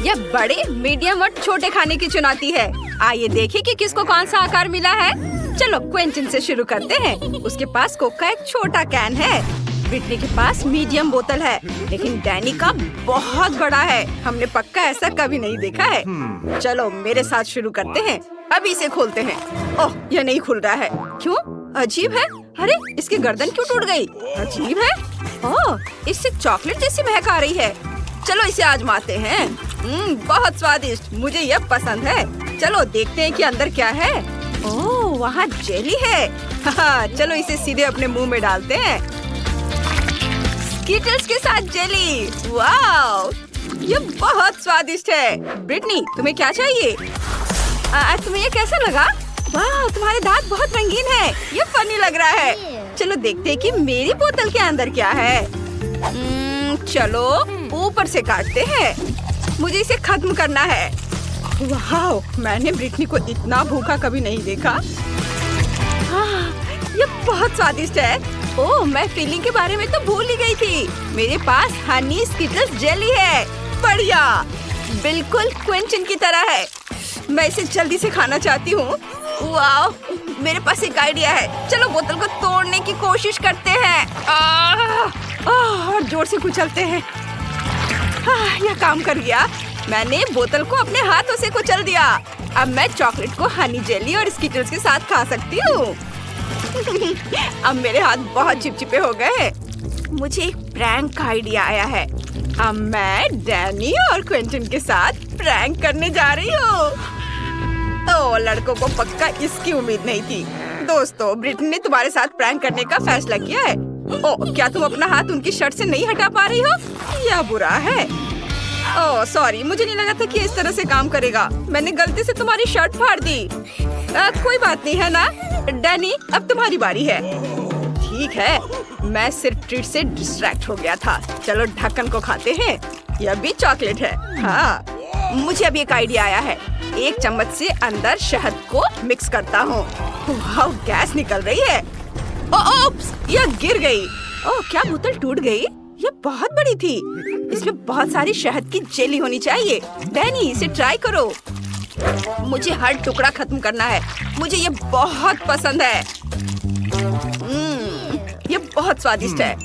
यह बड़े, मीडियम और छोटे खाने की चुनौती है। आइए देखें कि किसको कौन सा आकार मिला है। चलो क्विंटन से शुरू करते हैं। उसके पास कोक का एक छोटा कैन है। ब्रिटनी के पास मीडियम बोतल है, लेकिन डैनी का बहुत बड़ा है। हमने पक्का ऐसा कभी नहीं देखा है। चलो मेरे साथ शुरू करते हैं। अभी इसे खोलते हैं। ओह, यह नहीं खुल रहा है। क्यों? अजीब है। अरे, इसकी गर्दन क्यों टूट गई? अजीब है। ओह, इससे चॉकलेट जैसी महक आ रही है। चलो इसे आजमाते हैं। बहुत स्वादिष्ट। मुझे यह पसंद है। चलो देखते हैं कि अंदर क्या है। ओह, वहाँ जेली है। हाँ, चलो इसे सीधे अपने मुंह में डालते हैं। स्किटल्स के साथ जेली। वाओ, ये बहुत स्वादिष्ट है। ब्रिटनी, तुम्हें क्या चाहिए? तुम्हें ये कैसा लगा? वाह, तुम्हारे दांत बहुत रंगीन है। ये फनी लग रहा है। चलो देखते हैं कि मेरी बोतल के अंदर क्या है। चलो ऊपर से काटते हैं। मुझे इसे खत्म करना है। वाह, मैंने ब्रिटनी को इतना भूखा कभी नहीं देखा। ये बहुत स्वादिष्ट है। ओह, मैं फीलिंग के बारे में तो भूल ही गई थी। मेरे पास हनी स्किटल्स जेली है। बढ़िया, बिल्कुल क्विंटन की तरह है। मैं इसे जल्दी से खाना चाहती हूँ। वाह, मेरे पास एक आइडिया है। चलो बोतल को तोड़ने की कोशिश करते हैं। और जोर से कुचलते हैं। यह काम कर गया। मैंने बोतल को अपने हाथों से कुचल दिया। अब मैं चॉकलेट को हनी जेली और स्किटल्स के साथ खा सकती हूँ। अब मेरे हाथ बहुत चिपचिपे हो गए। मुझे एक प्रैंक का आइडिया आया है। अब मैं डैनी और क्विंटन के साथ प्रैंक करने जा रही हूँ। तो लड़कों को पक्का इसकी उम्मीद नहीं थी। दोस्तों, ब्रिटनी ने तुम्हारे साथ प्रैंक करने का फैसला किया है। ओह, क्या तुम अपना हाथ उनकी शर्ट से नहीं हटा पा रही हो? यह बुरा है। ओह सॉरी, मुझे नहीं लगा था कि इस तरह से काम करेगा। मैंने गलती से तुम्हारी शर्ट फाड़ दी। कोई बात नहीं है ना। डैनी, अब तुम्हारी बारी है। ठीक है, मैं सिर्फ ट्रीट से डिस्ट्रैक्ट हो गया था। चलो ढक्कन को खाते हैं। यह भी चॉकलेट है। हाँ, मुझे अब एक आइडिया आया है। एक चम्मच से अंदर शहद को मिक्स करता हूँ। वाह, गैस निकल रही है। ओप्स, यह गिर गई। ओह, क्या बोतल टूट गई? यह बहुत बड़ी थी। इसमें बहुत सारी शहद की जेली होनी चाहिए। डैनी, इसे ट्राई करो। मुझे हर टुकड़ा खत्म करना है। मुझे ये बहुत पसंद है। ये बहुत स्वादिष्ट है।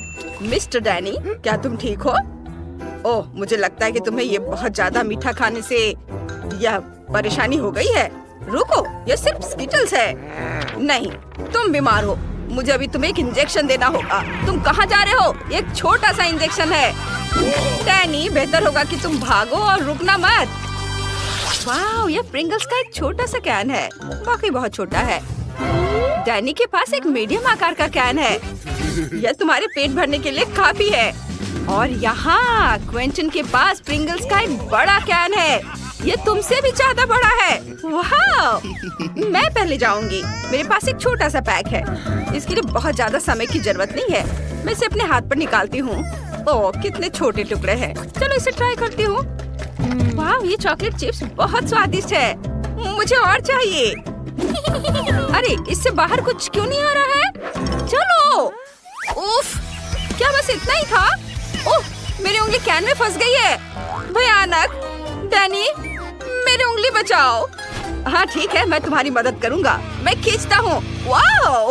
मिस्टर डैनी, क्या तुम ठीक हो? ओह, मुझे लगता है कि तुम्हें ये बहुत ज्यादा मीठा खाने से यह परेशानी हो गई है। रुको, यह सिर्फ स्किटल्स है। नहीं, तुम बीमार हो। मुझे अभी तुम्हें एक इंजेक्शन देना होगा। तुम कहाँ जा रहे हो? एक छोटा सा इंजेक्शन है। डैनी, बेहतर होगा कि तुम भागो और रुकना मत। वाह, यह प्रिंगल्स का एक छोटा सा कैन है। वाकई बहुत छोटा है। डैनी के पास एक मीडियम आकार का कैन है। यह तुम्हारे पेट भरने के लिए काफी है। और यहाँ क्विंटन के पास प्रिंगल्स का एक बड़ा कैन है। ये तुमसे भी ज्यादा बड़ा है। वाह! मैं पहले जाऊंगी। मेरे पास एक छोटा सा पैक है। इसके लिए बहुत ज्यादा समय की जरूरत नहीं है। मैं इसे अपने हाथ पर निकालती हूँ। ओह, कितने छोटे टुकड़े हैं। चलो इसे ट्राई करती हूँ। वाह, ये चॉकलेट चिप्स बहुत स्वादिष्ट है। मुझे और चाहिए। अरे, इससे बाहर कुछ क्यों नहीं आ रहा है? चलो। उफ, क्या बस इतना ही था? ओह, मेरी उंगली कैन में फंस गई है। भयानक। डैनी, मेरी उंगली बचाओ। हाँ ठीक है, मैं तुम्हारी मदद करूँगा। मैं खींचता हूँ। वाओ!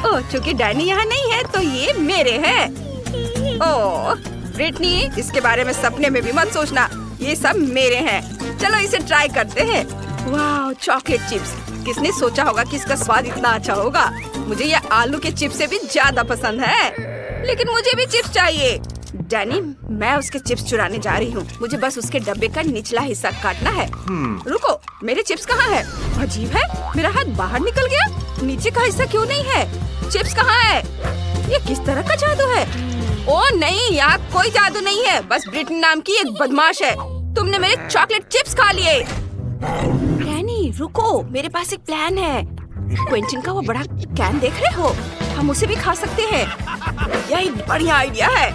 ओह, चूंकि डैनी यहाँ नहीं है तो ये मेरे हैं। ओह, ब्रिटनी, इसके बारे में सपने में भी मत सोचना। ये सब मेरे हैं। चलो इसे ट्राई करते हैं। वाह, चॉकलेट चिप्स। किसने सोचा होगा कि इसका स्वाद इतना अच्छा होगा। मुझे ये आलू के चिप्स से भी ज्यादा पसंद है। लेकिन मुझे भी चिप्स चाहिए। डैनी, मैं उसके चिप्स चुराने जा रही हूँ। मुझे बस उसके डब्बे का निचला हिस्सा काटना है। रुको, मेरे चिप्स कहाँ है? अजीब है, मेरा हाथ बाहर निकल गया। नीचे का हिस्सा क्यों नहीं है? चिप्स कहाँ है? ये किस तरह का जादू है? ओ नहीं, यहाँ कोई जादू नहीं है। बस ब्रिटनी नाम की एक बदमाश है। तुमने मेरे चॉकलेट चिप्स खा लिए। डैनी रुको, मेरे पास एक प्लान है। क्विंटन का वो बड़ा कैन देख रहे हो? हम उसे भी खा सकते हैं। यही बढ़िया आइडिया है।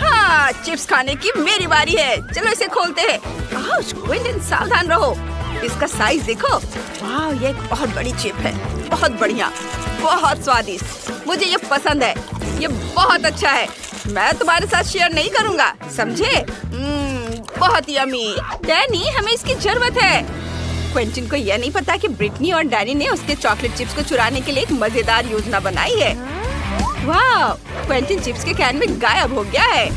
हाँ, चिप्स खाने की मेरी बारी है। चलो इसे खोलते हैं। क्विंटन सावधान रहो। इसका साइज देखो। वाह, ये एक बहुत बड़ी चिप है। बहुत बढ़िया, बहुत स्वादिष्ट। मुझे ये पसंद है। ये बहुत अच्छा है। मैं तुम्हारे साथ शेयर नहीं करूँगा, समझे? बहुत यम्मी। डैनी, हमें इसकी जरूरत है। क्विंटन को यह नहीं पता कि ब्रिटनी और डैनी ने उसके चॉकलेट चिप्स को चुराने के लिए एक मजेदार योजना बनाई है। वाह, क्विंटन चिप्स के कैन में गायब हो गया है।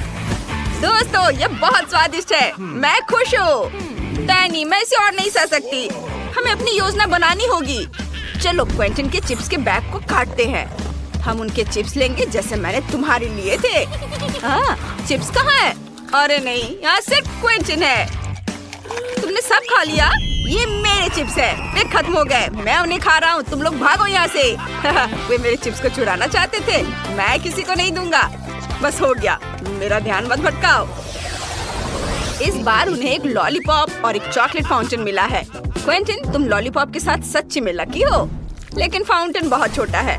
दोस्तों, ये बहुत स्वादिष्ट है। मैं खुश हूँ। डैनी, मैं इसे और नहीं सह सकती। हमें अपनी योजना बनानी होगी। चलो क्विंटन के चिप्स के बैग को काटते हैं। हम उनके चिप्स लेंगे जैसे मैंने तुम्हारे लिए थे। हाँ, चिप्स कहाँ है? अरे नहीं, यहाँ सिर्फ क्विंटन है। तुमने सब खा लिया? ये मेरे चिप्स है। वे खत्म हो गए। मैं उन्हें खा रहा हूँ। तुम लोग भागो यहाँ से। वे मेरे चिप्स को चुराना चाहते थे। मैं किसी को नहीं दूंगा। बस हो गया। मेरा ध्यान मत भटकाओ। इस बार उन्हें एक लॉलीपॉप और एक चॉकलेट फाउंटेन मिला है। क्विंटन, तुम लॉलीपॉप के साथ सच्ची में लकी हो। लेकिन फाउंटेन बहुत छोटा है।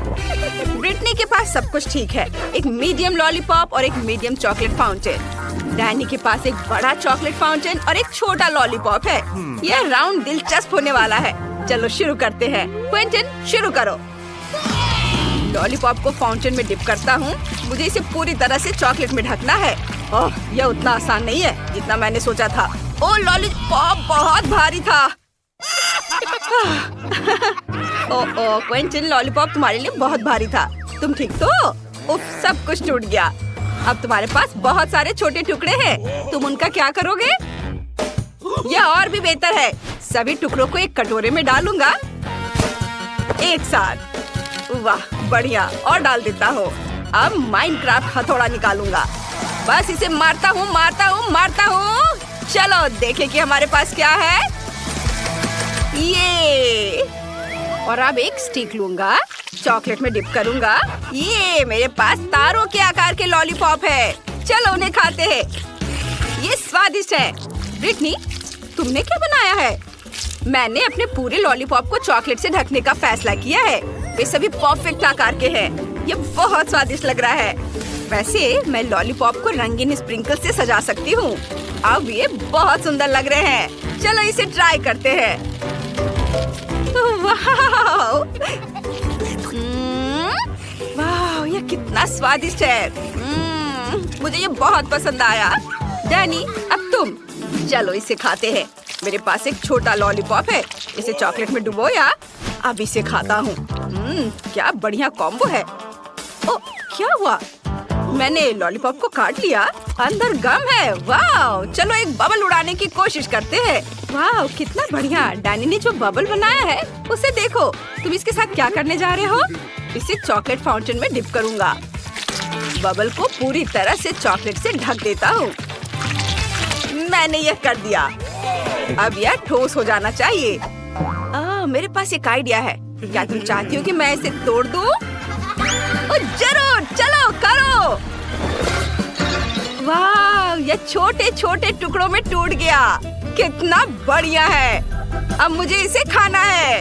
ब्रिटनी के पास सब कुछ ठीक है। एक मीडियम लॉलीपॉप और एक मीडियम चॉकलेट फाउंटेन। डैनी के पास एक बड़ा चॉकलेट फाउंटेन और एक छोटा लॉलीपॉप है। यह राउंड दिलचस्प होने वाला है। चलो शुरू करते हैं। क्विंटन, शुरू करो। लॉलीपॉप को फाउंटेन में डिप करता हूँ। मुझे इसे पूरी तरह से चॉकलेट में ढकना है। ओह, यह उतना आसान नहीं है जितना मैंने सोचा था। ओह, लॉलीपॉप बहुत भारी था। ओह क्विंटन, लॉलीपॉप तुम्हारे लिए बहुत भारी था। तुम ठीक तो? उफ, सब कुछ टूट गया। अब तुम्हारे पास बहुत सारे छोटे टुकड़े हैं। तुम उनका क्या करोगे? यह और भी बेहतर है। सभी टुकड़ों को एक कटोरे में डालूंगा एक साथ। वाह, बढ़िया। और डाल देता हूँ। अब माइनक्राफ्ट हथौड़ा निकालूंगा। बस इसे मारता हूँ, मारता हूँ, मारता हूँ। चलो देखें कि हमारे पास क्या है। ये, और अब एक स्टिक लूंगा, चॉकलेट में डिप करूंगा। ये मेरे पास तारों के आकार के लॉलीपॉप है। चलो उन्हें खाते हैं। ये स्वादिष्ट है। ब्रिटनी, तुमने क्या बनाया है? मैंने अपने पूरे लॉलीपॉप को चॉकलेट से ढकने का फैसला किया है। वे सभी परफेक्ट आकार के हैं। ये बहुत स्वादिष्ट लग रहा है। वैसे मैं लॉलीपॉप को रंगीन स्प्रिंकल से सजा सकती हूँ। अब ये बहुत सुंदर लग रहे हैं। चलो इसे ट्राई करते हैं। वाह, वाह, ये कितना स्वादिष्ट है। मुझे ये बहुत पसंद आया। डैनी, अब तुम। चलो इसे खाते हैं। मेरे पास एक छोटा लॉलीपॉप है। इसे चॉकलेट में डुबोया। अब इसे खाता हूँ। क्या बढ़िया कॉम्बो है। ओ, क्या हुआ? मैंने लॉलीपॉप को काट लिया। अंदर गम है। वाह, चलो एक बबल उड़ाने की कोशिश करते हैं। वाह, कितना बढ़िया। डैनी ने जो बबल बनाया है उसे देखो। तुम इसके साथ क्या करने जा रहे हो? इसे चॉकलेट फाउंटेन में डिप करूंगा। बबल को पूरी तरह से चॉकलेट से ढक देता हूँ। मैंने यह कर दिया। अब यह ठोस हो जाना चाहिए। मेरे पास एक आइडिया है। क्या तुम चाहती हो कि मैं इसे तोड़ दूं? जरूर, चलो करो। वाह, यह छोटे छोटे टुकड़ों में टूट गया। कितना बढ़िया है। अब मुझे इसे खाना है।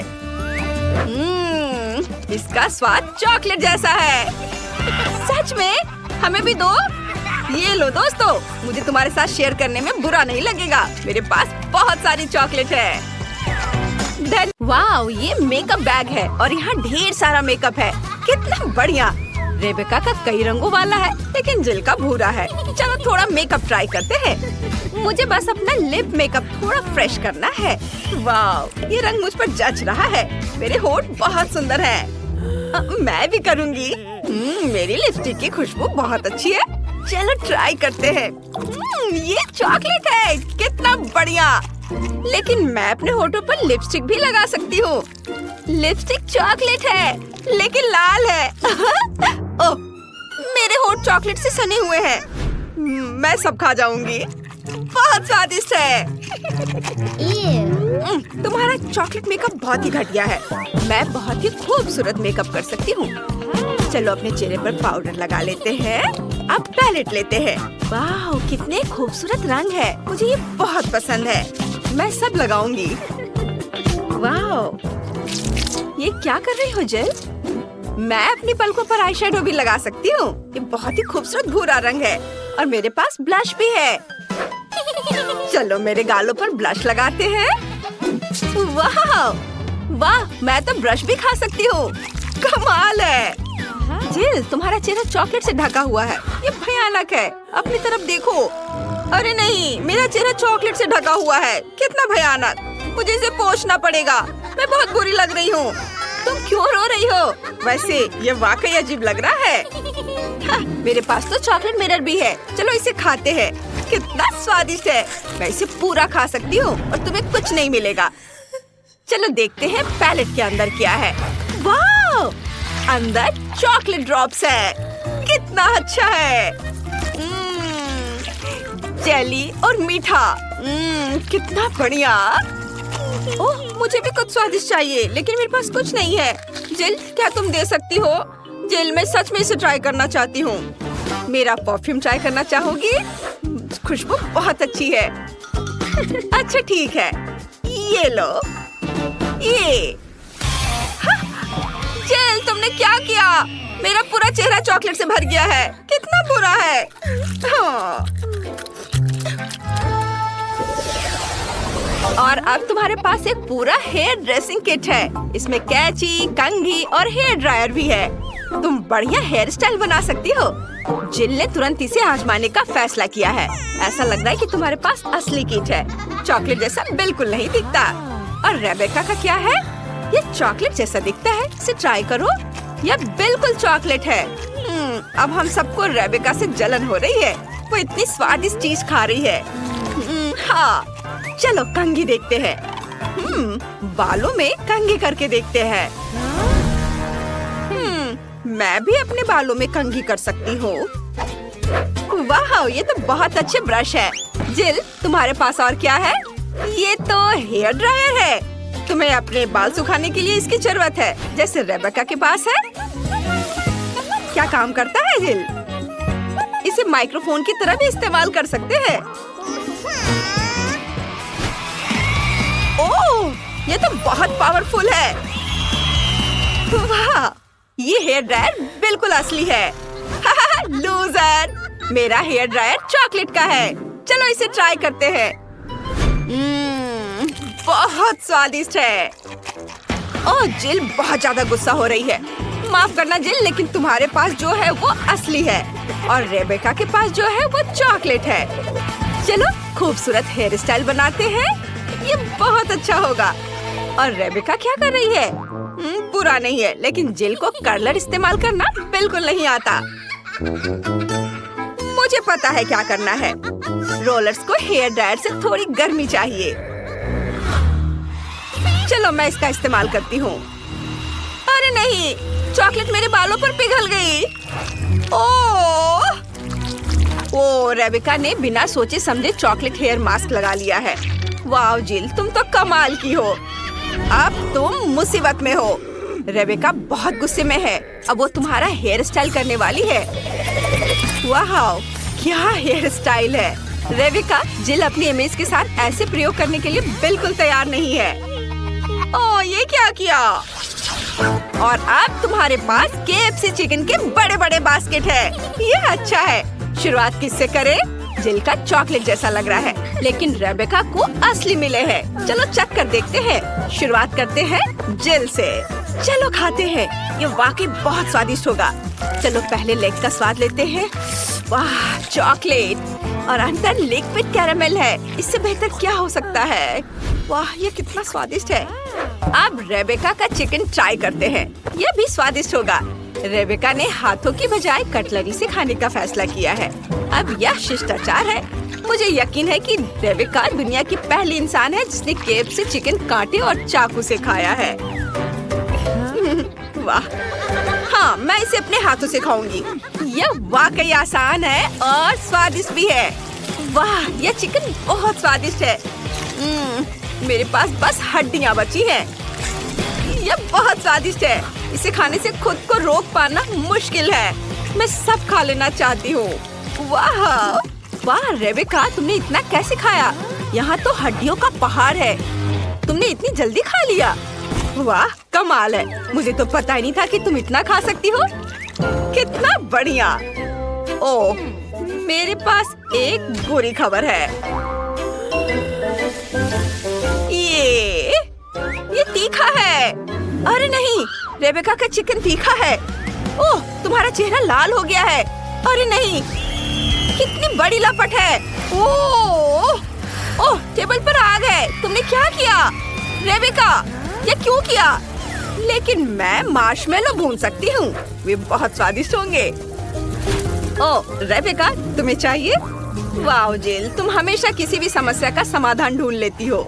इसका स्वाद चॉकलेट जैसा है। सच में? हमें भी दो। ये लो दोस्तों, मुझे तुम्हारे साथ शेयर करने में बुरा नहीं लगेगा। मेरे पास बहुत सारी चॉकलेट है। वाह, ये मेकअप बैग है और यहाँ ढेर सारा मेकअप है। कितना बढ़िया। रेबेका का कई रंगों वाला है, लेकिन जिल का भूरा है। चलो थोड़ा मेकअप ट्राई करते हैं। मुझे बस अपना लिप मेकअप थोड़ा फ्रेश करना है। वाह, ये रंग मुझ पर जच रहा है। मेरे होंठ बहुत सुंदर हैं। मैं भी करूँगी। मेरी लिपस्टिक की खुशबू बहुत अच्छी है। चलो ट्राई करते हैं। ये चॉकलेट है। कितना बढ़िया। लेकिन मैं अपने होठों पर लिपस्टिक भी लगा सकती हूँ। लिपस्टिक चॉकलेट है, लेकिन लाल है। ओह, मेरे होठ चॉकलेट से सने हुए हैं। मैं सब खा जाऊंगी। बहुत स्वादिष्ट है। तुम्हारा चॉकलेट मेकअप बहुत ही घटिया है। मैं बहुत ही खूबसूरत मेकअप कर सकती हूँ। चलो अपने चेहरे पर पाउडर लगा लेते हैं। अब पैलेट लेते हैं। वाह, कितने खूबसूरत रंग है। मुझे ये बहुत पसंद है। मैं सब लगाऊंगी। वाह, ये क्या कर रही हो जिल? मैं अपनी पलकों पर आई शेडो भी लगा सकती हूँ। ये बहुत ही खूबसूरत भूरा रंग है और मेरे पास ब्लश भी है। चलो मेरे गालों पर ब्लश लगाते हैं। वाह वाह, मैं तो ब्रश भी खा सकती हूँ। कमाल है। जिल, तुम्हारा चेहरा चॉकलेट से ढका हुआ है। ये भयानक है। अपनी तरफ देखो। अरे नहीं, मेरा चेहरा चॉकलेट से ढका हुआ है। कितना भयानक। मुझे इसे पोंछना पड़ेगा। मैं बहुत बुरी लग रही हूँ। तुम क्यों रो रही हो? वैसे ये वाकई अजीब लग रहा है। हाँ, मेरे पास तो चॉकलेट मिरर भी है। चलो इसे खाते हैं। कितना स्वादिष्ट है। मैं इसे पूरा खा सकती हूँ और तुम्हें कुछ नहीं मिलेगा। चलो देखते हैं पैलेट के अंदर क्या है। वाह, अंदर चॉकलेट ड्रॉप्स है। कितना अच्छा है। जेली और मीठा। कितना बढ़िया। ओह, मुझे भी कुछ स्वादिष्ट चाहिए, लेकिन मेरे पास कुछ नहीं है। जिल, क्या तुम दे सकती हो? जिल, मैं सच में इसे ट्राई करना चाहती हूँ। मेरा परफ्यूम ट्राई करना चाहोगी? खुशबू बहुत अच्छी है। अच्छा ठीक है, ये लो। ये जिल, तुमने क्या किया? मेरा पूरा चेहरा चॉकलेट से भर गया है। कितना बुरा है। हाँ। और अब तुम्हारे पास एक पूरा हेयर ड्रेसिंग किट है। इसमें कैंची, कंघी और हेयर ड्रायर भी है। तुम बढ़िया हेयर स्टाइल बना सकती हो। जिल ने तुरंत इसे आजमाने का फैसला किया है। ऐसा लग रहा है कि तुम्हारे पास असली किट है। चॉकलेट जैसा बिल्कुल नहीं दिखता। और रेबेका का क्या है? ये चॉकलेट जैसा दिखता है। इसे ट्राई करो। यह बिल्कुल चॉकलेट है। अब हम सबको रेबेका से जलन हो रही है। वो इतनी स्वादिष्ट चीज खा रही है। हाँ, चलो कंघी देखते हैं। बालों में कंघी करके देखते हैं। मैं भी अपने बालों में कंघी कर सकती हूँ। वाह, ये तो बहुत अच्छे ब्रश है। जिल, तुम्हारे पास और क्या है? ये तो हेयर ड्रायर है। तुम्हें अपने बाल सुखाने के लिए इसकी जरूरत है, जैसे रेबेका के पास है। क्या काम करता है जिल? इसे माइक्रोफोन की तरह भी इस्तेमाल कर सकते हैं। ओह, ये तो बहुत पावरफुल है। वाह, ये हेयर ड्रायर बिल्कुल असली है। लूजर, मेरा हेयर ड्रायर चॉकलेट का है। चलो इसे ट्राई करते हैं। बहुत स्वादिष्ट है। ओह, जिल बहुत ज्यादा गुस्सा हो रही है। माफ करना जिल, लेकिन तुम्हारे पास जो है वो असली है और रेबेका के पास जो है वो चॉकलेट है। चलो खूबसूरत हेयर स्टाइल बनाते हैं। ये बहुत अच्छा होगा। और रेबेका क्या कर रही है? बुरा नहीं है, लेकिन जिल को कर्लर इस्तेमाल करना बिल्कुल नहीं आता। मुझे पता है क्या करना है। रोलर्स को हेयर ड्रायर से थोड़ी गर्मी चाहिए। चलो मैं इसका इस्तेमाल करती हूँ। अरे नहीं, चॉकलेट मेरे बालों पर पिघल गई। ओह, रेबेका ने बिना सोचे समझे चॉकलेट हेयर मास्क लगा लिया है। वाह जिल, तुम तो कमाल की हो। अब तुम मुसीबत में हो। रेबेका बहुत गुस्से में है। अब वो तुम्हारा हेयर स्टाइल करने वाली है। वाह, क्या हेयर स्टाइल है। रेबेका, जिल अपनी इमेज के साथ ऐसे प्रयोग करने के लिए बिल्कुल तैयार नहीं है। ओह, ये क्या किया? और अब तुम्हारे पास KFC चिकन के बड़े बड़े बास्केट है। ये अच्छा है। शुरुआत किससे करें? जिल का चॉकलेट जैसा लग रहा है, लेकिन रेबेका को असली मिले हैं। चलो चख कर देखते हैं। शुरुआत करते हैं जिल से। चलो खाते हैं। ये वाकई बहुत स्वादिष्ट होगा। चलो पहले लेग का स्वाद लेते हैं। वाह, चॉकलेट और अंदर लिक्विड कैरामेल है। इससे बेहतर क्या हो सकता है? वाह, ये कितना स्वादिष्ट है। अब रेबेका का चिकन ट्राई करते हैं। यह भी स्वादिष्ट होगा। रेबेका ने हाथों की बजाय कटलरी से खाने का फैसला किया है। अब यह शिष्टाचार है। मुझे यकीन है कि रेबेका दुनिया की पहली इंसान है जिसने KFC चिकन कांटे और चाकू से खाया है। वाह! हाँ, मैं इसे अपने हाथों से खाऊंगी। यह वाकई आसान है और स्वादिष्ट भी है। वाह! यह चिकन बहुत स्वादिष्ट है। मेरे पास बस हड्डियाँ बची हैं। यह बहुत स्वादिष्ट है। इसे खाने से खुद को रोक पाना मुश्किल है। मैं सब खा लेना चाहती हूँ। वाह! वाह रेबेका, तुमने इतना कैसे खाया? यहाँ तो हड्डियों का पहाड़ है। तुमने इतनी जल्दी खा लिया? वाह, कमाल है। मुझे तो पता ही नहीं था कि तुम इतना खा सकती हो। कितना बढ़िया। ओह, मेरे पास एक बुरी खबर है। ये तीखा है। अरे नहीं, रेबेका का चिकन तीखा है। ओह, तुम्हारा चेहरा लाल हो गया है। अरे नहीं, कितनी बड़ी लपट है। ओह, टेबल पर आग है। तुमने क्या किया? रेबेका, ये क्यों किया? लेकिन मैं मार्शमेलो भून सकती हूँ। वे बहुत स्वादिष्ट होंगे। ओह, रेबेका, तुम्हें चाहिए? वाह जिल, तुम हमेशा किसी भी समस्या का समाधान ढूंढ लेती हो।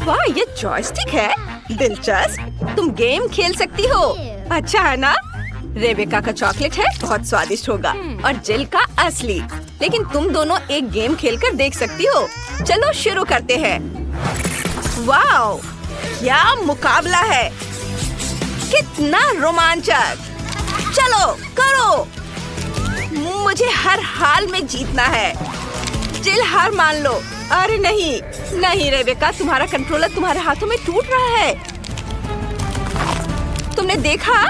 वाह, ये जॉयस्टिक है। दिलचस्प। तुम गेम खेल सकती हो। अच्छा है ना? रेबेका का चॉकलेट है, बहुत स्वादिष्ट होगा। और जिल का असली। लेकिन तुम दोनों एक गेम खेलकर देख सकती हो। चलो शुरू करते हैं। वाह, क्या मुकाबला है। कितना रोमांचक। चलो करो। मुझे हर हाल में जीतना है। जिल, हार मान लो। अरे नहीं, नहीं रेबेका, तुम्हारा कंट्रोलर तुम्हारे हाथों में टूट रहा है। तुमने देखा?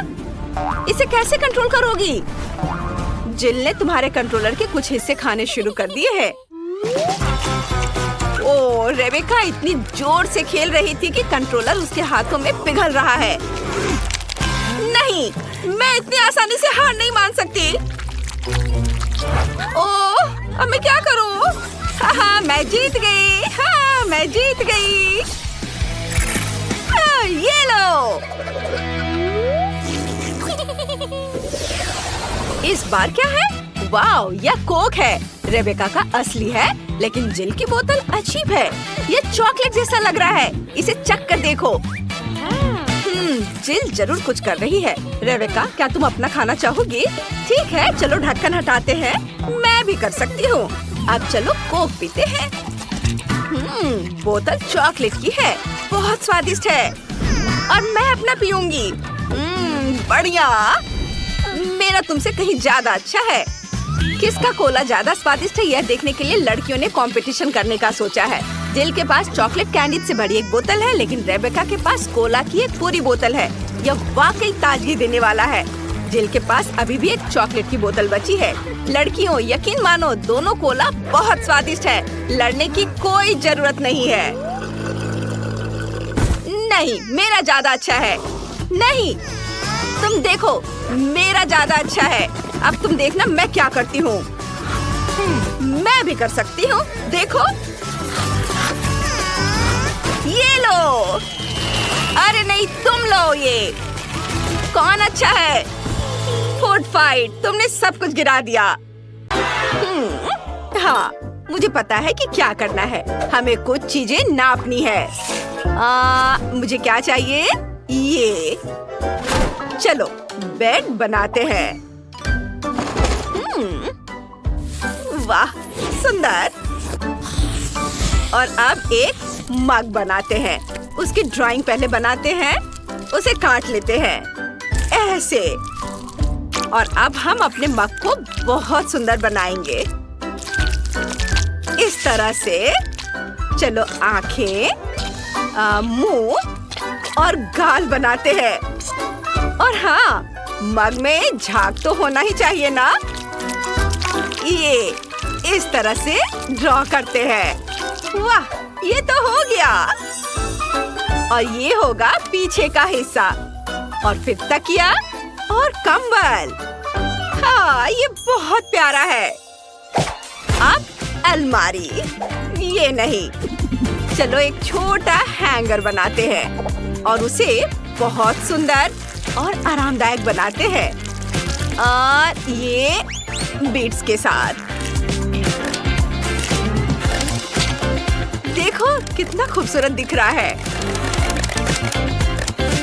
इसे कैसे कंट्रोल करोगी? जिल ने तुम्हारे कंट्रोलर के कुछ हिस्से खाने शुरू कर दिए हैं। ओह, रेबेका इतनी जोर से खेल रही थी कि कंट्रोलर उसके हाथों में पिघल रहा है। नहीं, मैं इतनी आसानी से हार नहीं मान सकती। ओह, अब मैं क्या करूं? हाँ, मैं जीत गई। हाँ, मैं जीत गई। हाँ, ये लो। इस बार क्या है? वाओ, यह कोक है। रेबेका का असली है, लेकिन जिल की बोतल अजीब है। यह चॉकलेट जैसा लग रहा है। इसे चख कर देखो। जिल जरूर कुछ कर रही है। रेबेका, क्या तुम अपना खाना चाहोगी? ठीक है, चलो ढक्कन हटाते हैं। मैं भी कर सकती हूँ। अब चलो कोक पीते हैं। बोतल चॉकलेट की है, बहुत स्वादिष्ट है। और मैं अपना पीऊंगी। बढ़िया। मेरा तुमसे कहीं ज्यादा अच्छा है। किसका कोला ज्यादा स्वादिष्ट है, यह देखने के लिए लड़कियों ने कंपटीशन करने का सोचा है। जिल के पास चॉकलेट कैंडी से बड़ी एक बोतल है, लेकिन रेबेका के पास कोला की एक पूरी बोतल है। यह वाकई ताजगी देने वाला है। जिल के पास अभी भी एक चॉकलेट की बोतल बची है। लड़कियों, यकीन मानो, दोनों कोला बहुत स्वादिष्ट है। लड़ने की कोई जरूरत नहीं है। नहीं, मेरा ज्यादा अच्छा है। नहीं, तुम देखो, मेरा ज्यादा अच्छा है। अब तुम देखना मैं क्या करती हूँ। मैं भी कर सकती हूँ। देखो, ये लो। अरे नहीं, तुम लो। ये कौन अच्छा है? फूड फाइट, तुमने सब कुछ गिरा दिया। हाँ, मुझे पता है कि क्या करना है। हमें कुछ चीजें नापनी है। मुझे क्या चाहिए? ये। चलो बेड बनाते हैं। वाह, सुंदर। और अब एक मग बनाते हैं। उसकी ड्राइंग पहले बनाते हैं। उसे काट लेते हैं ऐसे। और अब हम अपने मग को बहुत सुंदर बनाएंगे इस तरह से। चलो आंखें, मुंह और गाल बनाते हैं। और हाँ, मग में झाग तो होना ही चाहिए ना। ये इस तरह से ड्रॉ करते हैं। वाह, ये तो हो गया। और ये होगा पीछे का हिस्सा। और फिर तकिया और कंबल। हाँ, ये बहुत प्यारा है। अब अलमारी। ये नहीं, चलो एक छोटा हैंगर बनाते हैं और उसे बहुत सुंदर और आरामदायक बनाते हैं। और ये बीट्स के साथ। देखो कितना खूबसूरत दिख रहा है।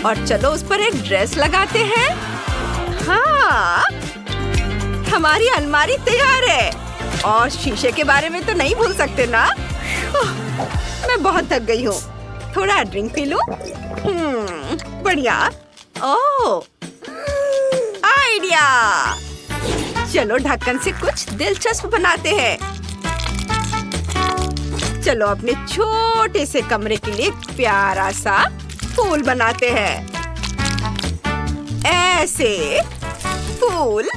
और चलो उस पर एक ड्रेस लगाते हैं। हाँ, हमारी अलमारी तैयार है। और शीशे के बारे में तो नहीं भूल सकते ना। मैं बहुत थक गई हूँ, थोड़ा ड्रिंक पी लूं। बढ़िया। ओह, आइडिया। चलो ढक्कन से कुछ दिलचस्प बनाते हैं। चलो अपने छोटे से कमरे के लिए एक प्यारा सा फूल बनाते हैं। ऐसे फूल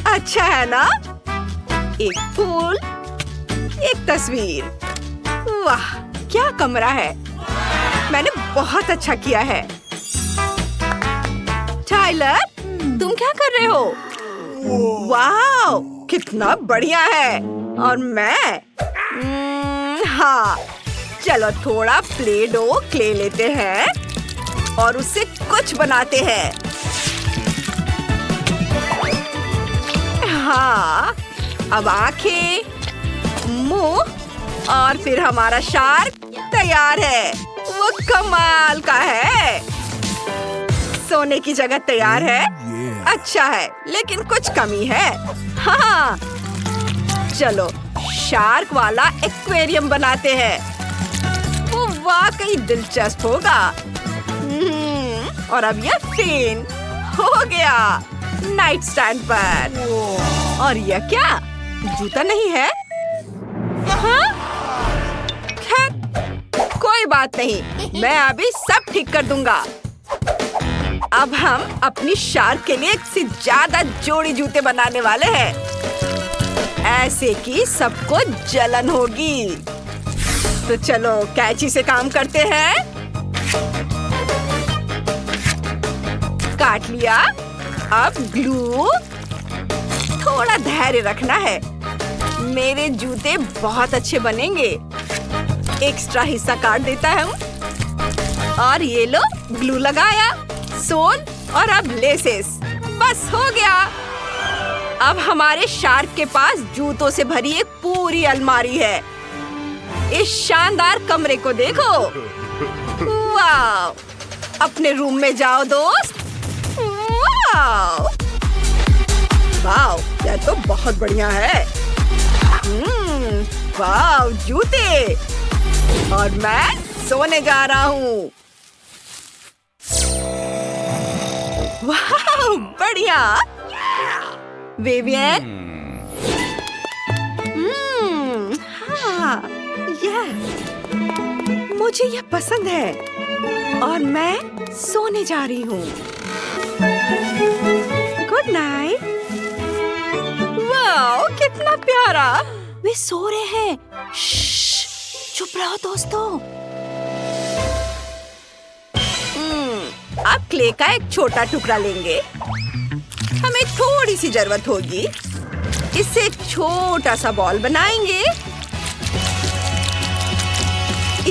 अच्छा है ना? एक फूल, एक तस्वीर। वाह, क्या कमरा है। मैंने बहुत अच्छा किया है। टाइलर, तुम क्या कर रहे हो? वाह, कितना बढ़िया है। और मैं हाँ, चलो थोड़ा प्ले डो क्ले लेते हैं और उससे कुछ बनाते हैं। हाँ, अब आंखें, मुंह और फिर हमारा शार्क तैयार है। वो कमाल का है। सोने की जगह तैयार है। अच्छा है, लेकिन कुछ कमी है। हाँ, चलो शार्क वाला एक्वेरियम बनाते हैं। वो वाकई दिलचस्प होगा। और अब ये फिन हो गया नाइट स्टैंड पर। और यह क्या? जूता नहीं है? हाँ? खैर, कोई बात नहीं, मैं अभी सब ठीक कर दूंगा। अब हम अपनी शार्क के लिए एक से ज्यादा जोड़ी जूते बनाने वाले हैं, ऐसे कि सबको जलन होगी। तो चलो कैंची से काम करते हैं। काट लिया। अब ग्लू। थोड़ा धैर्य रखना है। मेरे जूते बहुत अच्छे बनेंगे। एक्स्ट्रा हिस्सा काट देता हूँ। और ये लो, ग्लू लगाया, सोल और अब लेसेस। बस हो गया। अब हमारे शार्क के पास जूतों से भरी एक पूरी अलमारी है। इस शानदार कमरे को देखो। वाह! अपने रूम में जाओ दोस्त। वाह! वाह! यह तो बहुत बढ़िया है। वाह! जूते। और मैं सोने जा रहा हूँ। वाह! बढ़िया। विवियन। हाँ, मुझे यह पसंद है। और मैं सोने जा रही हूँ। Good night. वाह, कितना प्यारा। वे सो रहे हैं। चुप रहो दोस्तों। अब क्ले का एक छोटा टुकड़ा लेंगे। हमें थोड़ी सी जरूरत होगी। इससे एक छोटा सा बॉल बनाएंगे।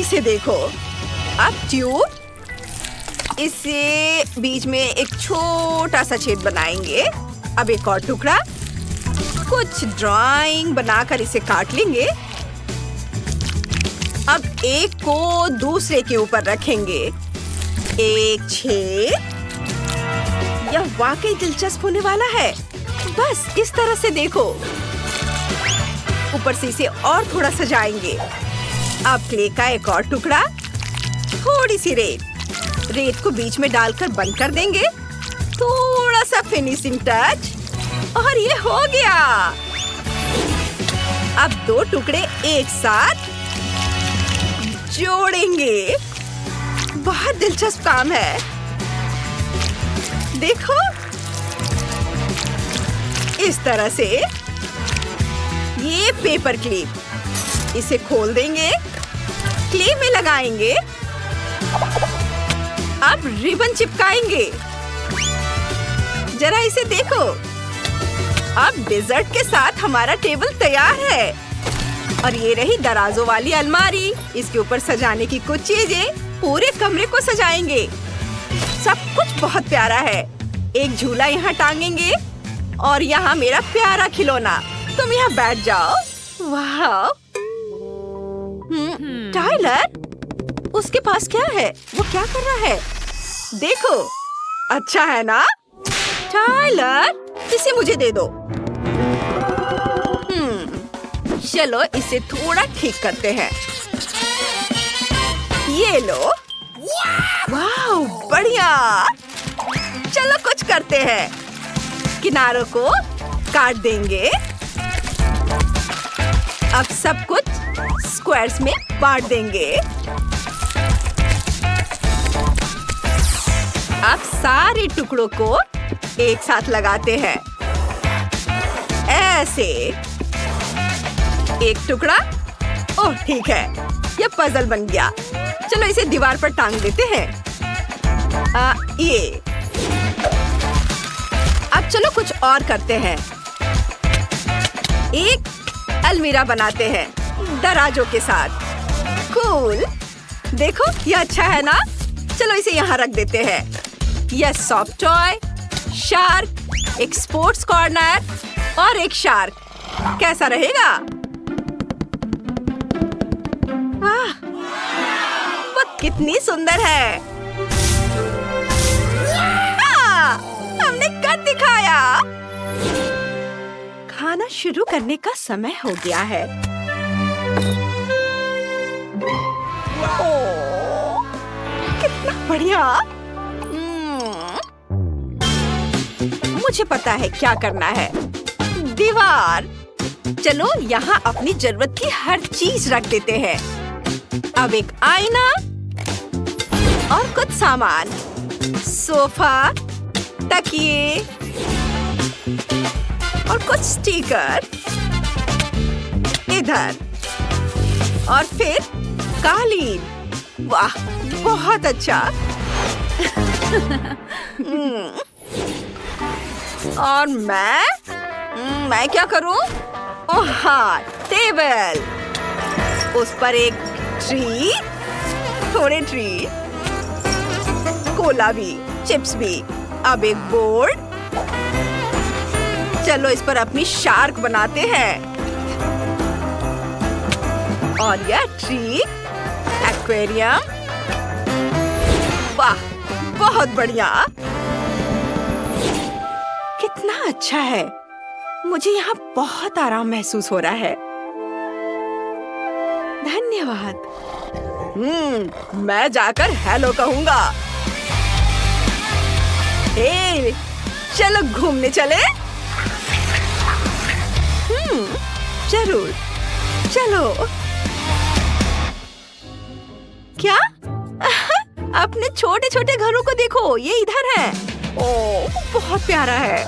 इसे देखो। अब ट्यूब। इसे बीच में एक छोटा सा छेद बनाएंगे। अब एक और टुकड़ा। कुछ ड्राइंग बनाकर इसे काट लेंगे। अब एक को दूसरे के ऊपर रखेंगे। एक छेद। यह वाकई दिलचस्प होने वाला है। बस इस तरह से देखो। ऊपर से इसे और थोड़ा सजाएंगे। अब क्ले का एक और टुकड़ा। थोड़ी सी रेत। रेत को बीच में डालकर बंद कर देंगे। थोड़ा सा फिनिशिंग टच। और ये हो गया। अब दो टुकड़े एक साथ जोड़ेंगे। बहुत दिलचस्प काम है। देखो, इस तरह से। ये पेपर क्लिप। इसे खोल देंगे। क्ले में लगाएंगे। अब रिबन चिपकाएंगे। जरा इसे देखो। अब डेजर्ट के साथ हमारा टेबल तैयार है। और ये रही दराजों वाली अलमारी। इसके ऊपर सजाने की कुछ चीजें। पूरे कमरे को सजाएंगे। सब कुछ बहुत प्यारा है। एक झूला यहाँ टांगेंगे। और यहाँ मेरा प्यारा खिलौना। तुम यहाँ बैठ जाओ। वाह! टाइलर, उसके पास क्या है? वो क्या कर रहा है? देखो, अच्छा है ना? टाइलर, इसे मुझे दे दो। चलो इसे थोड़ा ठीक करते हैं। ये लो। वाह, बढ़िया। चलो कुछ करते हैं। किनारों को काट देंगे। अब सब कुछ स्क्वायर्स में बांट देंगे। अब सारे टुकड़ों को एक साथ लगाते हैं। ऐसे एक टुकड़ा। ओह ठीक है, ये पजल बन गया। चलो इसे दीवार पर टांग देते हैं। ये। अब चलो कुछ और करते हैं। एक अलमीरा बनाते हैं दराजों के साथ। कूल। देखो ये अच्छा है ना? चलो इसे यहाँ रख देते हैं। यह सॉफ्ट टॉय, शार्क, एक स्पोर्ट्स कॉर्नर और एक शार्क। कैसा रहेगा? वाह, वो कितनी सुंदर है। हाँ, हमने कर दिखाया। खाना शुरू करने का समय हो गया है। ओह, कितना बढ़िया। मुझे पता है क्या करना है। दीवार। चलो यहाँ अपनी जरूरत की हर चीज रख देते हैं। अब एक आईना और कुछ सामान। सोफा, तकिए और कुछ स्टिकर इधर और फिर कालीन। वाह, बहुत अच्छा। और मैं क्या करूं? ओह हाँ, टेबल। उस पर एक ट्री, थोड़े ट्री, कोला भी, चिप्स भी। अब एक बोर्ड। चलो इस पर अपनी शार्क बनाते हैं। और यह ट्री, एक्वेरियम। वाह, बहुत बढ़िया। कितना अच्छा है। मुझे यहाँ बहुत आराम महसूस हो रहा है। धन्यवाद। मैं जाकर हेलो कहूँगा। हे, चलो घूमने चले। जरूर, चलो। क्या? अपने छोटे छोटे घरों को देखो, ये इधर है। ओह, बहुत प्यारा है।